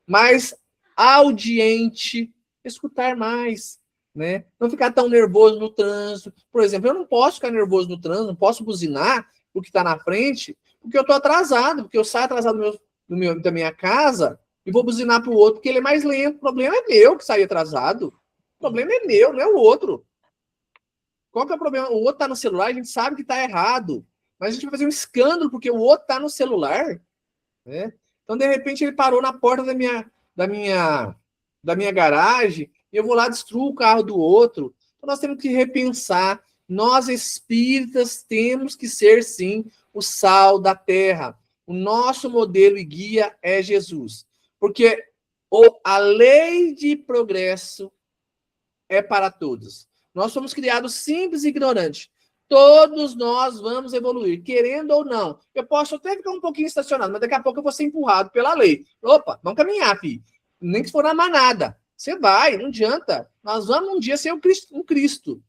mais audiente, escutar mais, né? Não ficar tão nervoso no trânsito. Por exemplo, eu não posso ficar nervoso no trânsito, não posso buzinar o que está na frente, porque eu estou atrasado, porque eu saio atrasado da minha casa e vou buzinar para o outro, porque ele é mais lento. O problema é meu que sair atrasado. O problema é meu, não é o outro. Qual que é o problema? O outro está no celular, a gente sabe que está errado, mas a gente vai fazer um escândalo porque o outro está no celular, né? Então, de repente, ele parou na porta da minha garagem e eu vou lá destruir o carro do outro. Então, nós temos que repensar. Nós, espíritas, temos que ser, sim, o sal da terra. O nosso modelo e guia é Jesus. Porque a lei de progresso é para todos. Nós somos criados simples e ignorantes. Todos nós vamos evoluir, querendo ou não. Eu posso até ficar um pouquinho estacionado, mas daqui a pouco eu vou ser empurrado pela lei. Opa, vamos caminhar, filho. Nem que for na manada. Você vai, não adianta. Nós vamos um dia ser um Cristo.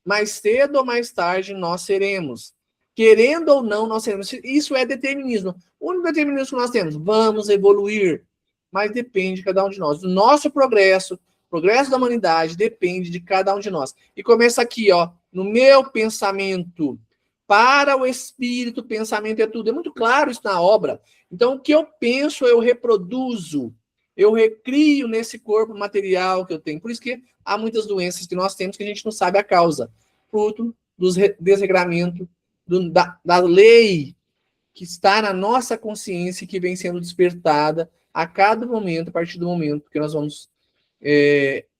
Mais cedo ou mais tarde nós seremos. Querendo ou não, nós seremos. Isso é determinismo. O único determinismo que nós temos, vamos evoluir. Mas depende de cada um de nós. O nosso progresso da humanidade depende de cada um de nós. E começa aqui, ó, no meu pensamento. Para o espírito, pensamento é tudo. É muito claro isso na obra. Então, o que eu penso, eu reproduzo. Eu recrio nesse corpo material que eu tenho. Por isso que há muitas doenças que nós temos que a gente não sabe a causa. Fruto do desregramento da lei que está na nossa consciência e que vem sendo despertada a cada momento, a partir do momento que nós vamos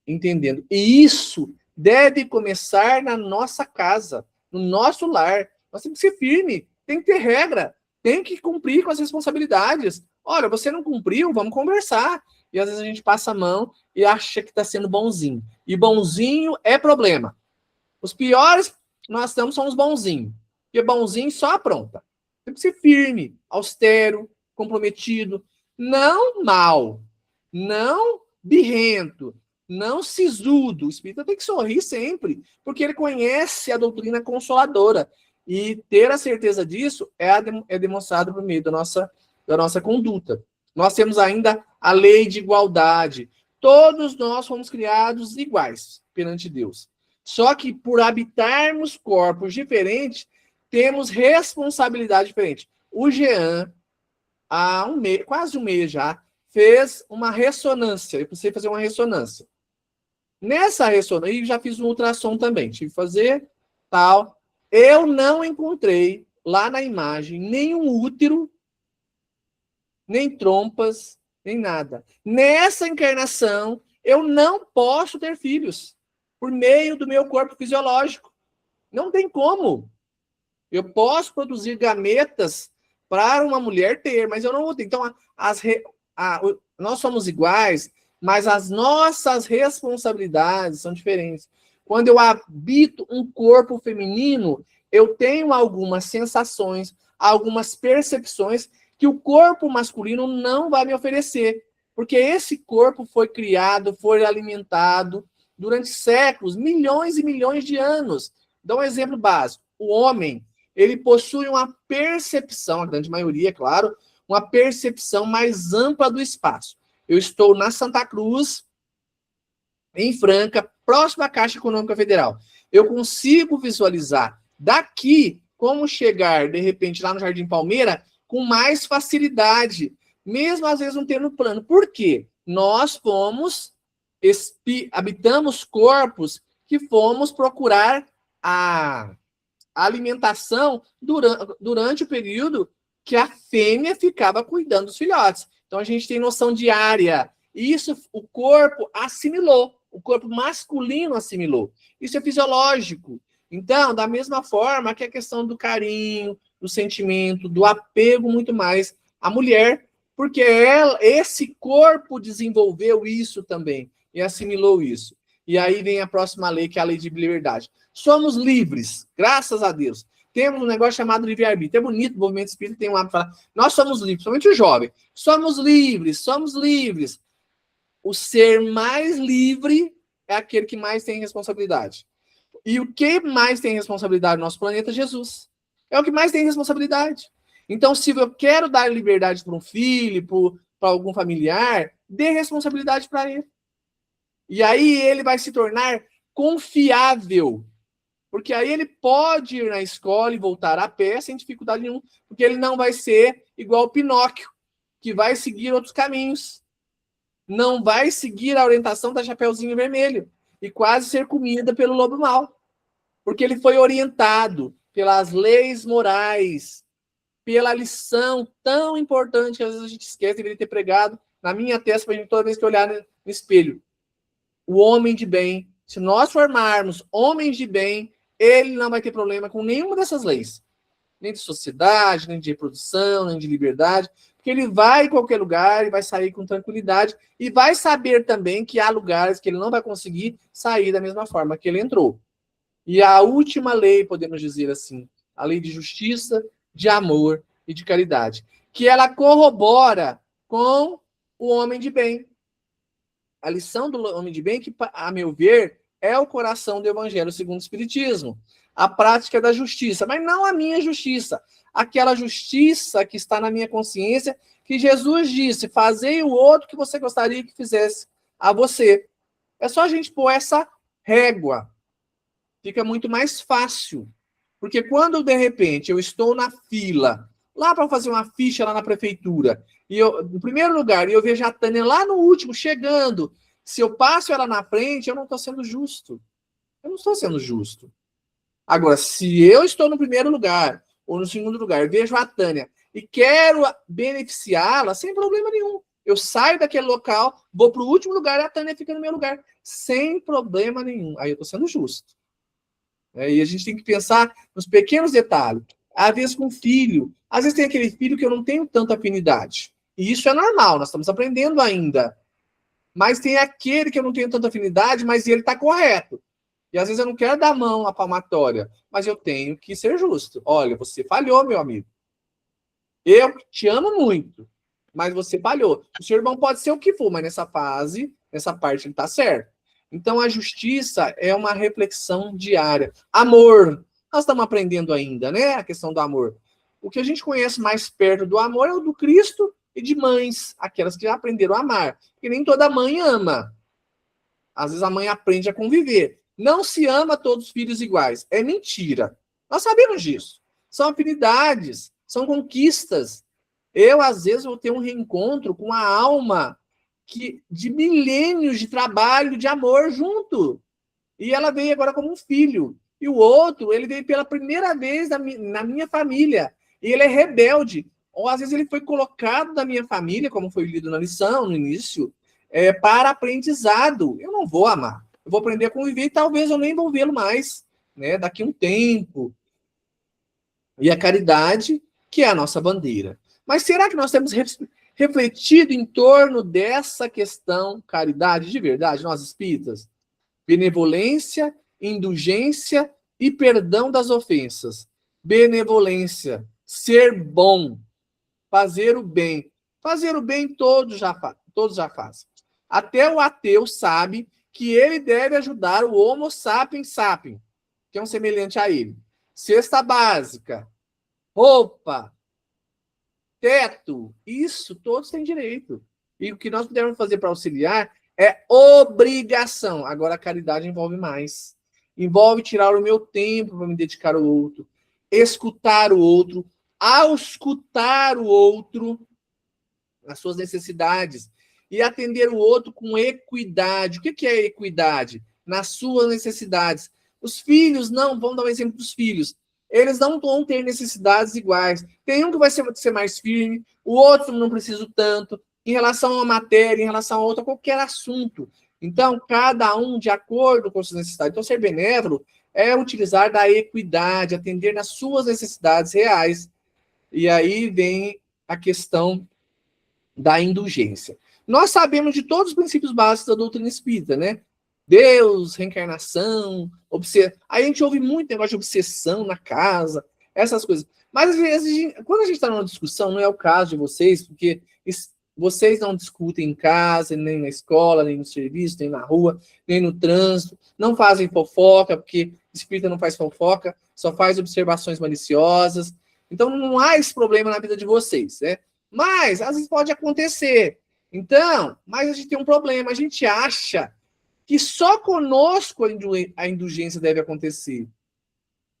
entendendo. E isso deve começar na nossa casa, no nosso lar. Nós temos que ser firme, tem que ter regra, tem que cumprir com as responsabilidades. Olha, você não cumpriu, vamos conversar. E às vezes a gente passa a mão e acha que está sendo bonzinho. E bonzinho é problema. Os piores que nós estamos são os bonzinhos. Porque bonzinho só apronta. Tem que ser firme, austero, comprometido. Não mal, não birrento, não sisudo. O espírita tem que sorrir sempre, porque ele conhece a doutrina consoladora. E ter a certeza disso é demonstrado por meio da nossa conduta. Nós temos ainda a lei de igualdade. Todos nós fomos criados iguais perante Deus. Só que por habitarmos corpos diferentes, temos responsabilidade diferente. O Jean, há quase um mês já, fez uma ressonância. Eu precisei fazer uma ressonância. Nessa ressonância, e já fiz um ultrassom também, tive que fazer tal. Eu não encontrei lá na imagem nenhum útero, nem trompas, nem nada. Nessa encarnação, eu não posso ter filhos por meio do meu corpo fisiológico. Não tem como. Eu posso produzir gametas para uma mulher ter, mas eu não vou ter. Então, nós somos iguais, mas as nossas responsabilidades são diferentes. Quando eu habito um corpo feminino, eu tenho algumas sensações, algumas percepções que o corpo masculino não vai me oferecer, porque esse corpo foi criado, foi alimentado durante séculos, milhões e milhões de anos. Dá um exemplo básico. O homem, ele possui uma percepção, a grande maioria, é claro, uma percepção mais ampla do espaço. Eu estou na Santa Cruz, em Franca, próximo à Caixa Econômica Federal. Eu consigo visualizar daqui como chegar, de repente, lá no Jardim Palmeira, com mais facilidade, mesmo às vezes não tendo plano. Por quê? Nós habitamos corpos que fomos procurar a alimentação durante o período que a fêmea ficava cuidando dos filhotes. Então a gente tem noção de área. E isso o corpo assimilou. O corpo masculino assimilou. Isso é fisiológico. Então, da mesma forma que a questão do carinho, do sentimento, do apego muito mais à mulher, porque esse corpo desenvolveu isso também e assimilou isso. E aí vem a próxima lei, que é a lei de liberdade. Somos livres, graças a Deus. Temos um negócio chamado livre-arbítrio. É bonito, o movimento espírita tem um hábito de falar, nós somos livres, somente o jovem. Somos livres, somos livres. O ser mais livre é aquele que mais tem responsabilidade. E o que mais tem responsabilidade no nosso planeta? Jesus. É o que mais tem responsabilidade. Então, se eu quero dar liberdade para um filho, para algum familiar, dê responsabilidade para ele. E aí ele vai se tornar confiável. Porque aí ele pode ir na escola e voltar a pé sem dificuldade nenhuma. Porque ele não vai ser igual o Pinóquio, que vai seguir outros caminhos. Não vai seguir a orientação da Chapeuzinho Vermelho e quase ser comida pelo lobo mau. Porque ele foi orientado pelas leis morais, pela lição tão importante que às vezes a gente esquece, deveria ter pregado na minha testa para a gente toda vez que olhar no espelho. O homem de bem, se nós formarmos homens de bem, ele não vai ter problema com nenhuma dessas leis. Nem de sociedade, nem de reprodução, nem de liberdade. Porque ele vai em qualquer lugar e vai sair com tranquilidade e vai saber também que há lugares que ele não vai conseguir sair da mesma forma que ele entrou. E a última lei, podemos dizer assim, a lei de justiça, de amor e de caridade, que ela corrobora com o homem de bem. A lição do homem de bem, que, a meu ver, é o coração do Evangelho segundo o Espiritismo. A prática da justiça, mas não a minha justiça. Aquela justiça que está na minha consciência, que Jesus disse, fazei o outro que você gostaria que fizesse a você. É só a gente pôr essa régua. Fica muito mais fácil. Porque quando, de repente, eu estou na fila, lá para fazer uma ficha lá na prefeitura, e eu, no primeiro lugar, e eu vejo a Tânia lá no último, chegando, se eu passo ela na frente, eu não estou sendo justo. Eu não estou sendo justo. Agora, se eu estou no primeiro lugar, ou no segundo lugar, vejo a Tânia e quero beneficiá-la, sem problema nenhum. Eu saio daquele local, vou para o último lugar e a Tânia fica no meu lugar, sem problema nenhum. Aí eu estou sendo justo. E a gente tem que pensar nos pequenos detalhes. Às vezes com filho, às vezes tem aquele filho que eu não tenho tanta afinidade. E isso é normal, nós estamos aprendendo ainda. Mas tem aquele que eu não tenho tanta afinidade, mas ele está correto. E às vezes eu não quero dar mão à palmatória, mas eu tenho que ser justo. Olha, você falhou, meu amigo. Eu te amo muito, mas você falhou. O seu irmão pode ser o que for, mas nessa fase, nessa parte, ele está certo. Então, a justiça é uma reflexão diária. Amor. Nós estamos aprendendo ainda, né? A questão do amor. O que a gente conhece mais perto do amor é o do Cristo e de mães, aquelas que já aprenderam a amar. Porque nem toda mãe ama. Às vezes a mãe aprende a conviver. Não se ama todos os filhos iguais. É mentira. Nós sabemos disso. São afinidades, são conquistas. Eu, às vezes, vou ter um reencontro com a alma de milênios de trabalho, de amor junto. E ela veio agora como um filho. E o outro, ele veio pela primeira vez na minha família. E ele é rebelde. Ou, às vezes, ele foi colocado da minha família, como foi lido na lição, no início, para aprendizado. Eu não vou amar. Eu vou aprender a conviver e talvez eu nem vou vê-lo mais, né, daqui a um tempo. E a caridade, que é a nossa bandeira. Mas será que nós temos refletido em torno dessa questão, caridade de verdade, nós espíritas? Benevolência, indulgência e perdão das ofensas. Benevolência, ser bom, fazer o bem. Fazer o bem todos já fazem. Até o ateu sabe que ele deve ajudar o Homo sapiens sapiens, que é um semelhante a ele. Cesta básica, roupa, teto, isso todos têm direito. E o que nós pudermos fazer para auxiliar é obrigação. Agora a caridade envolve mais. Envolve tirar o meu tempo para me dedicar ao outro, escutar o outro, auscultar o outro, as suas necessidades, e atender o outro com equidade. O que é equidade? Nas suas necessidades. Os filhos, não, vamos dar um exemplo dos filhos. eles não vão ter necessidades iguais. Tem um que vai ser mais firme, o outro não precisa tanto, em relação à matéria, em relação a outra, qualquer assunto. Então, cada um de acordo com suas necessidades. Então, ser benévolo é utilizar da equidade, atender nas suas necessidades reais. E aí vem a questão da indulgência. Nós sabemos de todos os princípios básicos da doutrina espírita, né? Deus, reencarnação, aí a gente ouve muito negócio de obsessão na casa, essas coisas. Mas às vezes, quando a gente está numa discussão, não é o caso de vocês, porque vocês não discutem em casa, nem na escola, nem no serviço, nem na rua, nem no trânsito, não fazem fofoca, porque espírita não faz fofoca, só faz observações maliciosas. Então não há esse problema na vida de vocês, né? Mas às vezes pode acontecer. Então, mas a gente tem um problema, a gente acha que só conosco a indulgência deve acontecer.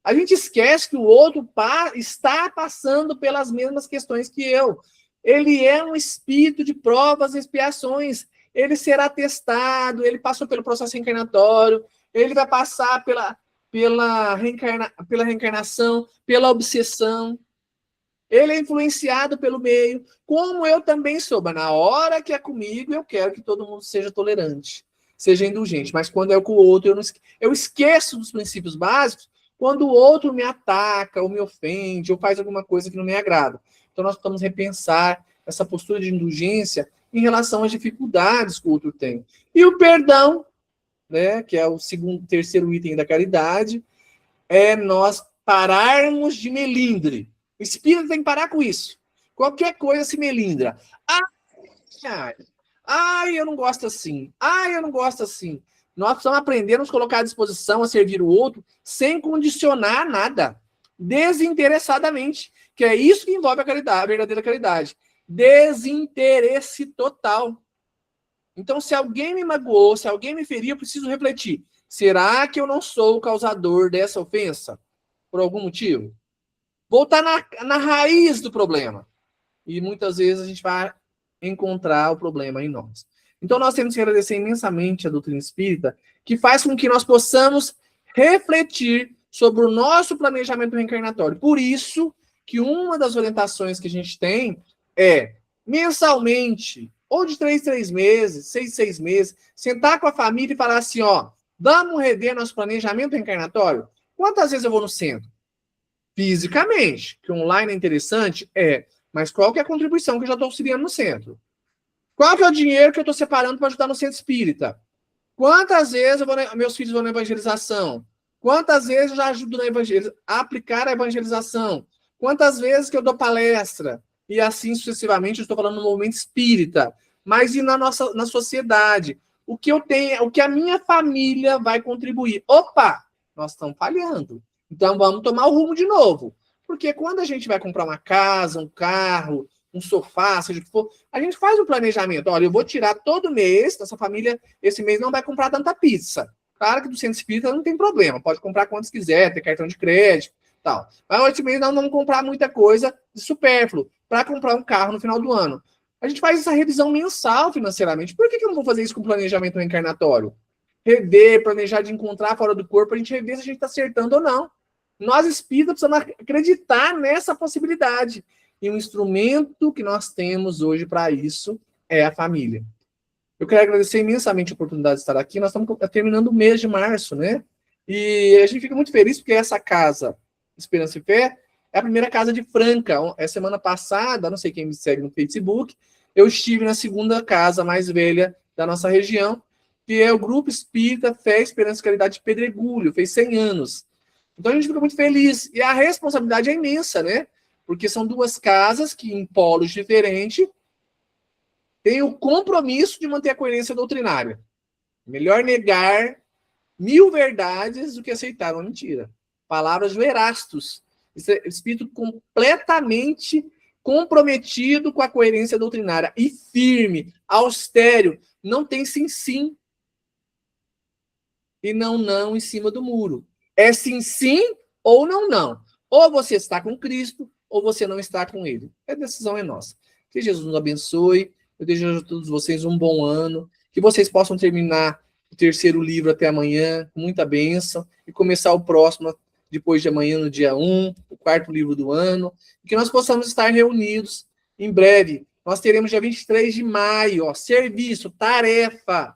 A gente esquece que o outro está passando pelas mesmas questões que eu. Ele é um espírito de provas e expiações. Ele será testado, ele passou pelo processo reencarnatório, ele vai passar pela reencarnação, pela obsessão. Ele é influenciado pelo meio, como eu também sou. Mas na hora que é comigo, eu quero que todo mundo seja tolerante, seja indulgente. Mas quando é com o outro, eu esqueço dos princípios básicos quando o outro me ataca, ou me ofende, ou faz alguma coisa que não me agrada. Então nós precisamos repensar essa postura de indulgência em relação às dificuldades que o outro tem. E o perdão, né, que é o terceiro item da caridade, é nós pararmos de melindre. O espírito tem que parar com isso. Qualquer coisa se melindra. Ai, eu não gosto assim. Ai, eu não gosto assim. Nós precisamos aprender a nos colocar à disposição a servir o outro sem condicionar nada. Desinteressadamente. Que é isso que envolve a caridade, a verdadeira caridade. Desinteresse total. Então, se alguém me magoou, se alguém me feriu, eu preciso refletir. Será que eu não sou o causador dessa ofensa? Por algum motivo? Voltar na raiz do problema. E muitas vezes a gente vai encontrar o problema em nós. Então nós temos que agradecer imensamente a doutrina espírita, que faz com que nós possamos refletir sobre o nosso planejamento reencarnatório. Por isso que uma das orientações que a gente tem é, mensalmente, ou de 3 meses, 6 meses, sentar com a família e falar assim, ó, vamos rever nosso planejamento reencarnatório? Quantas vezes eu vou no centro? Fisicamente, que online é interessante, mas qual que é a contribuição que eu já estou auxiliando no centro? Qual que é o dinheiro que eu estou separando para ajudar no centro espírita? Quantas vezes meus filhos vão na evangelização? Quantas vezes eu já ajudo a aplicar a evangelização? Quantas vezes que eu dou palestra? E assim sucessivamente, eu estou falando no movimento espírita, mas e na sociedade? O que eu tenho, o que a minha família vai contribuir? Opa, nós estamos falhando. Então vamos tomar o rumo de novo. Porque quando a gente vai comprar uma casa, um carro, um sofá, seja o que for, a gente faz um planejamento. Olha, eu vou tirar todo mês, nossa família, esse mês não vai comprar tanta pizza. Claro que do centro espírita não tem problema, pode comprar quantos quiser, ter cartão de crédito, tal. Mas esse mês nós não vamos comprar muita coisa de supérfluo para comprar um carro no final do ano. A gente faz essa revisão mensal financeiramente. Por que eu não vou fazer isso com planejamento reencarnatório? Rever, planejar de encontrar fora do corpo, a gente rever se a gente está acertando ou não. Nós espíritas precisamos acreditar nessa possibilidade. E o instrumento que nós temos hoje para isso é a família. Eu quero agradecer imensamente a oportunidade de estar aqui. Nós estamos terminando o mês de março, né? E a gente fica muito feliz porque essa casa, Esperança e Fé, é a primeira casa de Franca. Semana passada, não sei quem me segue no Facebook, eu estive na segunda casa mais velha da nossa região, que é o Grupo Espírita Fé, Esperança e Caridade de Pedregulho, fez 100 anos. Então a gente fica muito feliz. E a responsabilidade é imensa, né? Porque são duas casas que, em polos diferentes, têm o compromisso de manter a coerência doutrinária. Melhor negar 1000 verdades do que aceitar uma mentira. Palavras do Erastus. Espírito completamente comprometido com a coerência doutrinária. E firme, austero. Não tem sim e não em cima do muro. É sim ou não. Ou você está com Cristo, ou você não está com Ele. A decisão é nossa. Que Jesus nos abençoe. Eu desejo a todos vocês um bom ano. Que vocês possam terminar o terceiro livro até amanhã, com muita bênção, e começar o próximo depois de amanhã, no dia 1, o quarto livro do ano, e que nós possamos estar reunidos em breve. Nós teremos dia 23 de maio, ó, serviço, tarefa,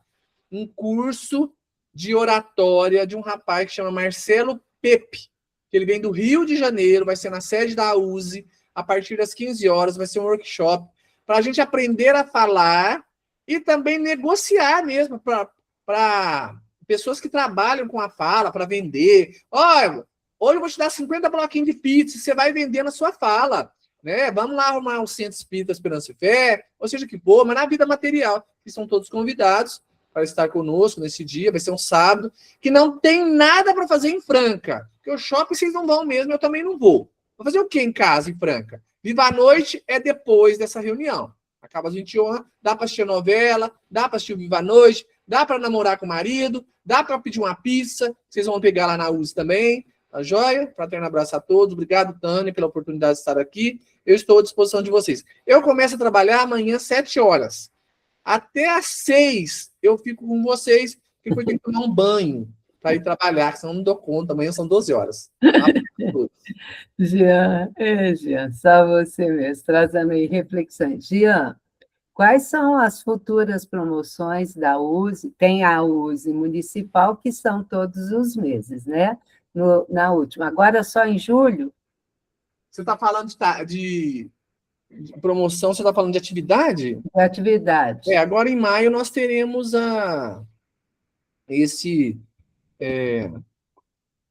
um curso de oratória de um rapaz que chama Marcelo Pepe, que ele vem do Rio de Janeiro, vai ser na sede da USE, a partir das 15 horas, vai ser um workshop, para a gente aprender a falar e também negociar mesmo para pessoas que trabalham com a fala, para vender. Olha, hoje eu vou te dar 50 bloquinhos de pizza, você vai vender na sua fala. Né? Vamos lá arrumar um Centro Espírita Esperança e Fé, ou seja que for, mas na vida material, que são todos convidados para estar conosco nesse dia, vai ser um sábado, que não tem nada para fazer em Franca, porque o shopping vocês não vão mesmo, eu também não vou. Vou fazer o quê em casa, em Franca? Viva a Noite é depois dessa reunião. Acaba às 21, dá para assistir novela, dá para assistir o Viva a Noite, dá para namorar com o marido, dá para pedir uma pizza, vocês vão pegar lá na USE também, tá joia? Fraterno abraço a todos, obrigado, Tânia, pela oportunidade de estar aqui, eu estou à disposição de vocês. Eu começo a trabalhar amanhã às 7 horas, até às 6 eu fico com vocês, porque depois tem que tomar um banho para ir trabalhar, senão não dou conta, amanhã são 12 horas. Jean, só você mesmo, trazendo aí reflexões. Jean, quais são as futuras promoções da USE? Tem a USE municipal, que são todos os meses, né? Na última. Agora, só em julho? Você está falando de promoção, você está falando de atividade? De atividade. Agora em maio nós teremos esse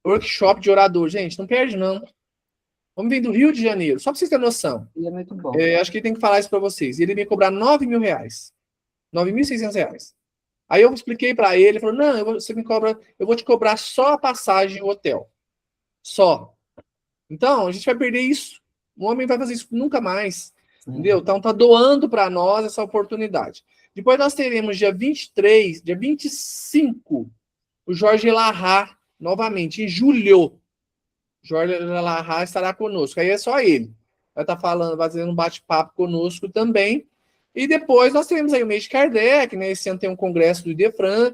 workshop de orador. Gente, não perde, não. Vamos vir do Rio de Janeiro, só para vocês terem noção. É muito bom. Acho que ele tem que falar isso para vocês. Ele me cobrar R$9.000, R$9.600. Aí eu expliquei para ele, ele falou, não, eu vou te cobrar só a passagem e o hotel. Só. Então, a gente vai perder isso. O homem vai fazer isso nunca mais. Entendeu? Então, está doando para nós essa oportunidade. Depois nós teremos dia 23, dia 25, o Jorge Larra, novamente, em julho. Jorge Larra estará conosco. Aí é só ele. Vai estar falando, vai fazendo um bate-papo conosco também. E depois nós teremos aí o mês de Kardec, né? Esse ano tem um congresso do Idefran.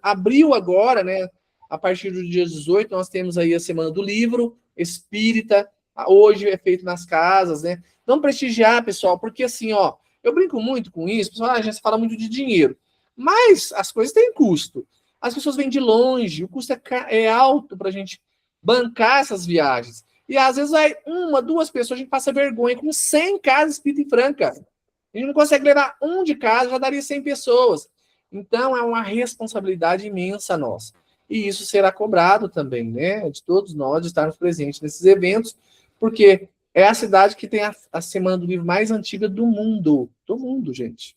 Abriu agora, né? A partir do dia 18, nós temos aí a Semana do Livro Espírita. Hoje é feito nas casas, né? Vamos prestigiar, pessoal, porque assim, ó, eu brinco muito com isso, pessoal, a gente fala muito de dinheiro, mas as coisas têm custo. As pessoas vêm de longe, o custo é alto para a gente bancar essas viagens. E às vezes vai 1, 2 pessoas, a gente passa vergonha com 100 casas espírita em Franca. A gente não consegue levar um de casa, já daria 100 pessoas. Então é uma responsabilidade imensa nossa. E isso será cobrado também, né? De todos nós de estarmos presentes nesses eventos, porque é a cidade que tem a Semana do Livro mais antiga do mundo. Do mundo, gente.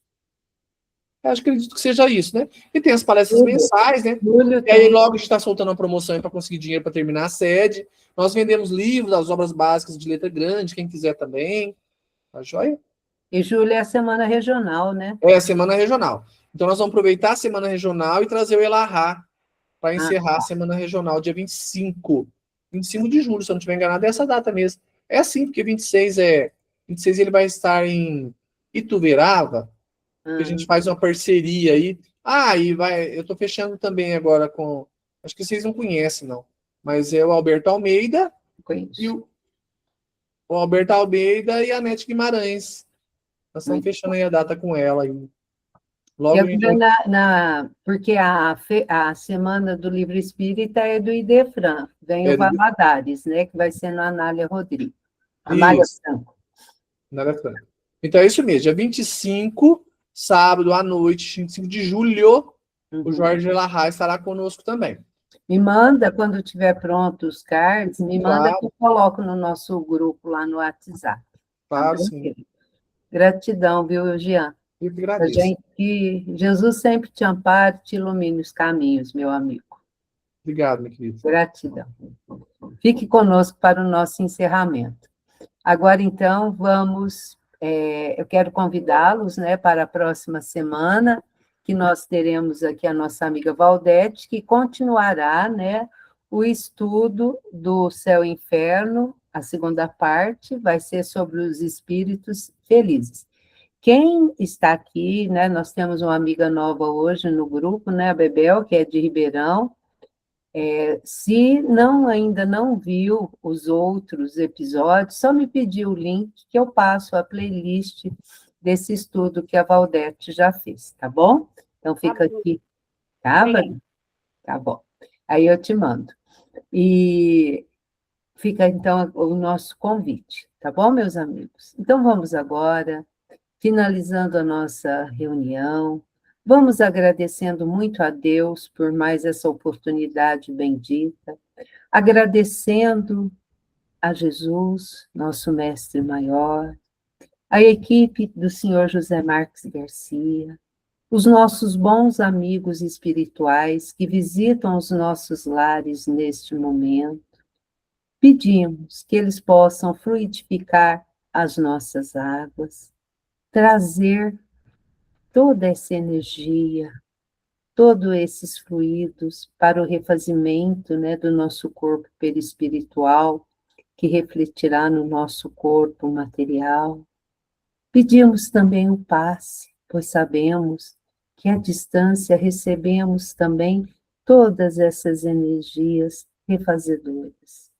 Eu acredito que seja isso, né? E tem as palestras mensais, né? E aí logo a gente está soltando uma promoção para conseguir dinheiro para terminar a sede. Nós vendemos livros, as obras básicas de letra grande, quem quiser também. Tá joia? E julho é a semana regional, né? É a semana regional. Então nós vamos aproveitar a semana regional e trazer o Elahá para encerrar a semana regional, dia 25. 25 de julho, se eu não estiver enganado, é essa data mesmo. É assim, porque 26 ele vai estar em Ituverava, que a gente faz uma parceria aí. Eu estou fechando também agora com, acho que vocês não conhecem, não, mas é o Alberto Almeida e o Alberto Almeida e a Nete Guimarães. Nós estamos fechando aí a data com ela aí. Logo porque a Semana do Livro Espírita é do Idefran, vem o Valadares, né, que vai ser no Anália Rodrigues. Anália Franco. Anália Franco. Então é isso mesmo, dia 25, sábado à noite, 25 de julho, o Jorge Larra estará conosco também. Me manda, quando tiver pronto os cards, me manda que eu coloco no nosso grupo lá no WhatsApp. Claro, sim. Gratidão, viu, Jean? Eu que agradeço. Que Jesus sempre te ampare, te ilumine os caminhos, meu amigo. Obrigado, meu querido. Gratidão. Fique conosco para o nosso encerramento. Agora, então, eu quero convidá-los, né, para a próxima semana, que nós teremos aqui a nossa amiga Valdete, que continuará, né, o estudo do Céu e Inferno, a segunda parte, vai ser sobre os espíritos felizes. Quem está aqui, né, nós temos uma amiga nova hoje no grupo, né, a Bebel, que é de Ribeirão, Se ainda não viu os outros episódios, só me pedir o link que eu passo a playlist desse estudo que a Valdete já fez, tá bom? Então fica aqui, tá, Vânia? Tá bom. Aí eu te mando. E fica então o nosso convite, tá bom, meus amigos? Então vamos agora, finalizando a nossa reunião, vamos agradecendo muito a Deus por mais essa oportunidade bendita, agradecendo a Jesus, nosso mestre maior, a equipe do senhor José Marques Garcia, os nossos bons amigos espirituais que visitam os nossos lares neste momento. Pedimos que eles possam fluidificar as nossas águas, trazer toda essa energia, todos esses fluidos para o refazimento, né, do nosso corpo perispiritual, que refletirá no nosso corpo material. Pedimos também o passe, pois sabemos que à distância recebemos também todas essas energias refazedoras.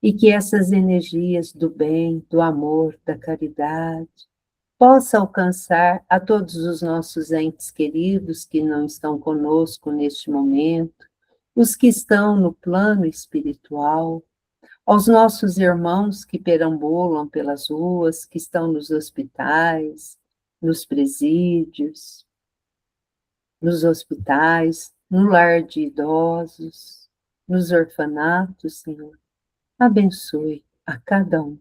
E que essas energias do bem, do amor, da caridade, possa alcançar a todos os nossos entes queridos que não estão conosco neste momento, os que estão no plano espiritual, aos nossos irmãos que perambulam pelas ruas, que estão nos hospitais, nos presídios, no lar de idosos, nos orfanatos, Senhor. Abençoe a cada um,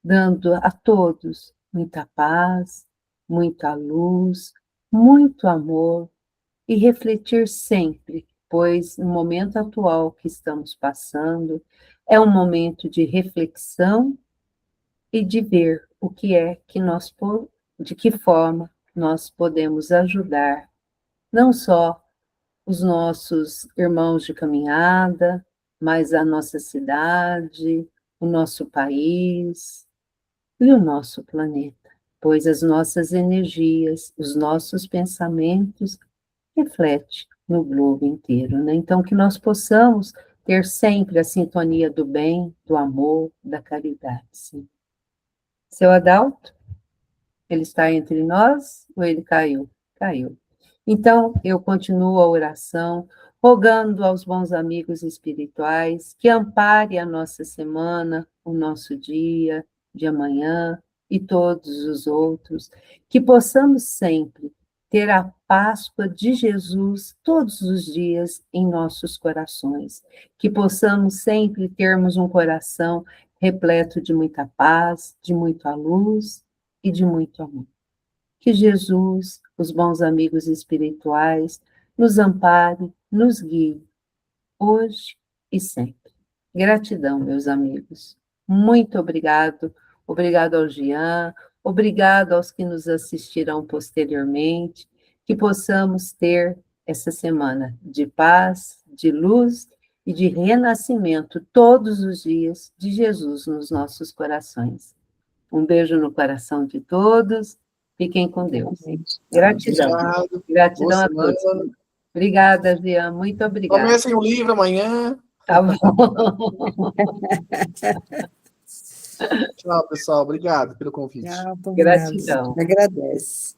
dando a todos muita paz, muita luz, muito amor e refletir sempre, pois no momento atual que estamos passando é um momento de reflexão e de ver o que é que de que forma nós podemos ajudar não só os nossos irmãos de caminhada, mas a nossa cidade, o nosso país e o nosso planeta, pois as nossas energias, os nossos pensamentos refletem no globo inteiro, né? Então, que nós possamos ter sempre a sintonia do bem, do amor, da caridade, sim. Seu Adalto, ele está entre nós ou ele caiu? Caiu. Então, eu continuo a oração, rogando aos bons amigos espirituais que ampare a nossa semana, o nosso dia de amanhã e todos os outros, que possamos sempre ter a Páscoa de Jesus todos os dias em nossos corações, que possamos sempre termos um coração repleto de muita paz, de muita luz e de muito amor. Que Jesus, os bons amigos espirituais, nos ampare, nos guie, hoje e sempre. Gratidão, meus amigos. Muito obrigado. Obrigado ao Jean, obrigado aos que nos assistirão posteriormente, que possamos ter essa semana de paz, de luz e de renascimento todos os dias de Jesus nos nossos corações. Um beijo no coração de todos. Fiquem com Deus. Gratidão. Obrigado. Gratidão a todos. Obrigada, Jean. Muito obrigada. Comecem o livro amanhã. Tá bom. Tchau, pessoal. Obrigado pelo convite. Tchau, Gratidão. Agradece.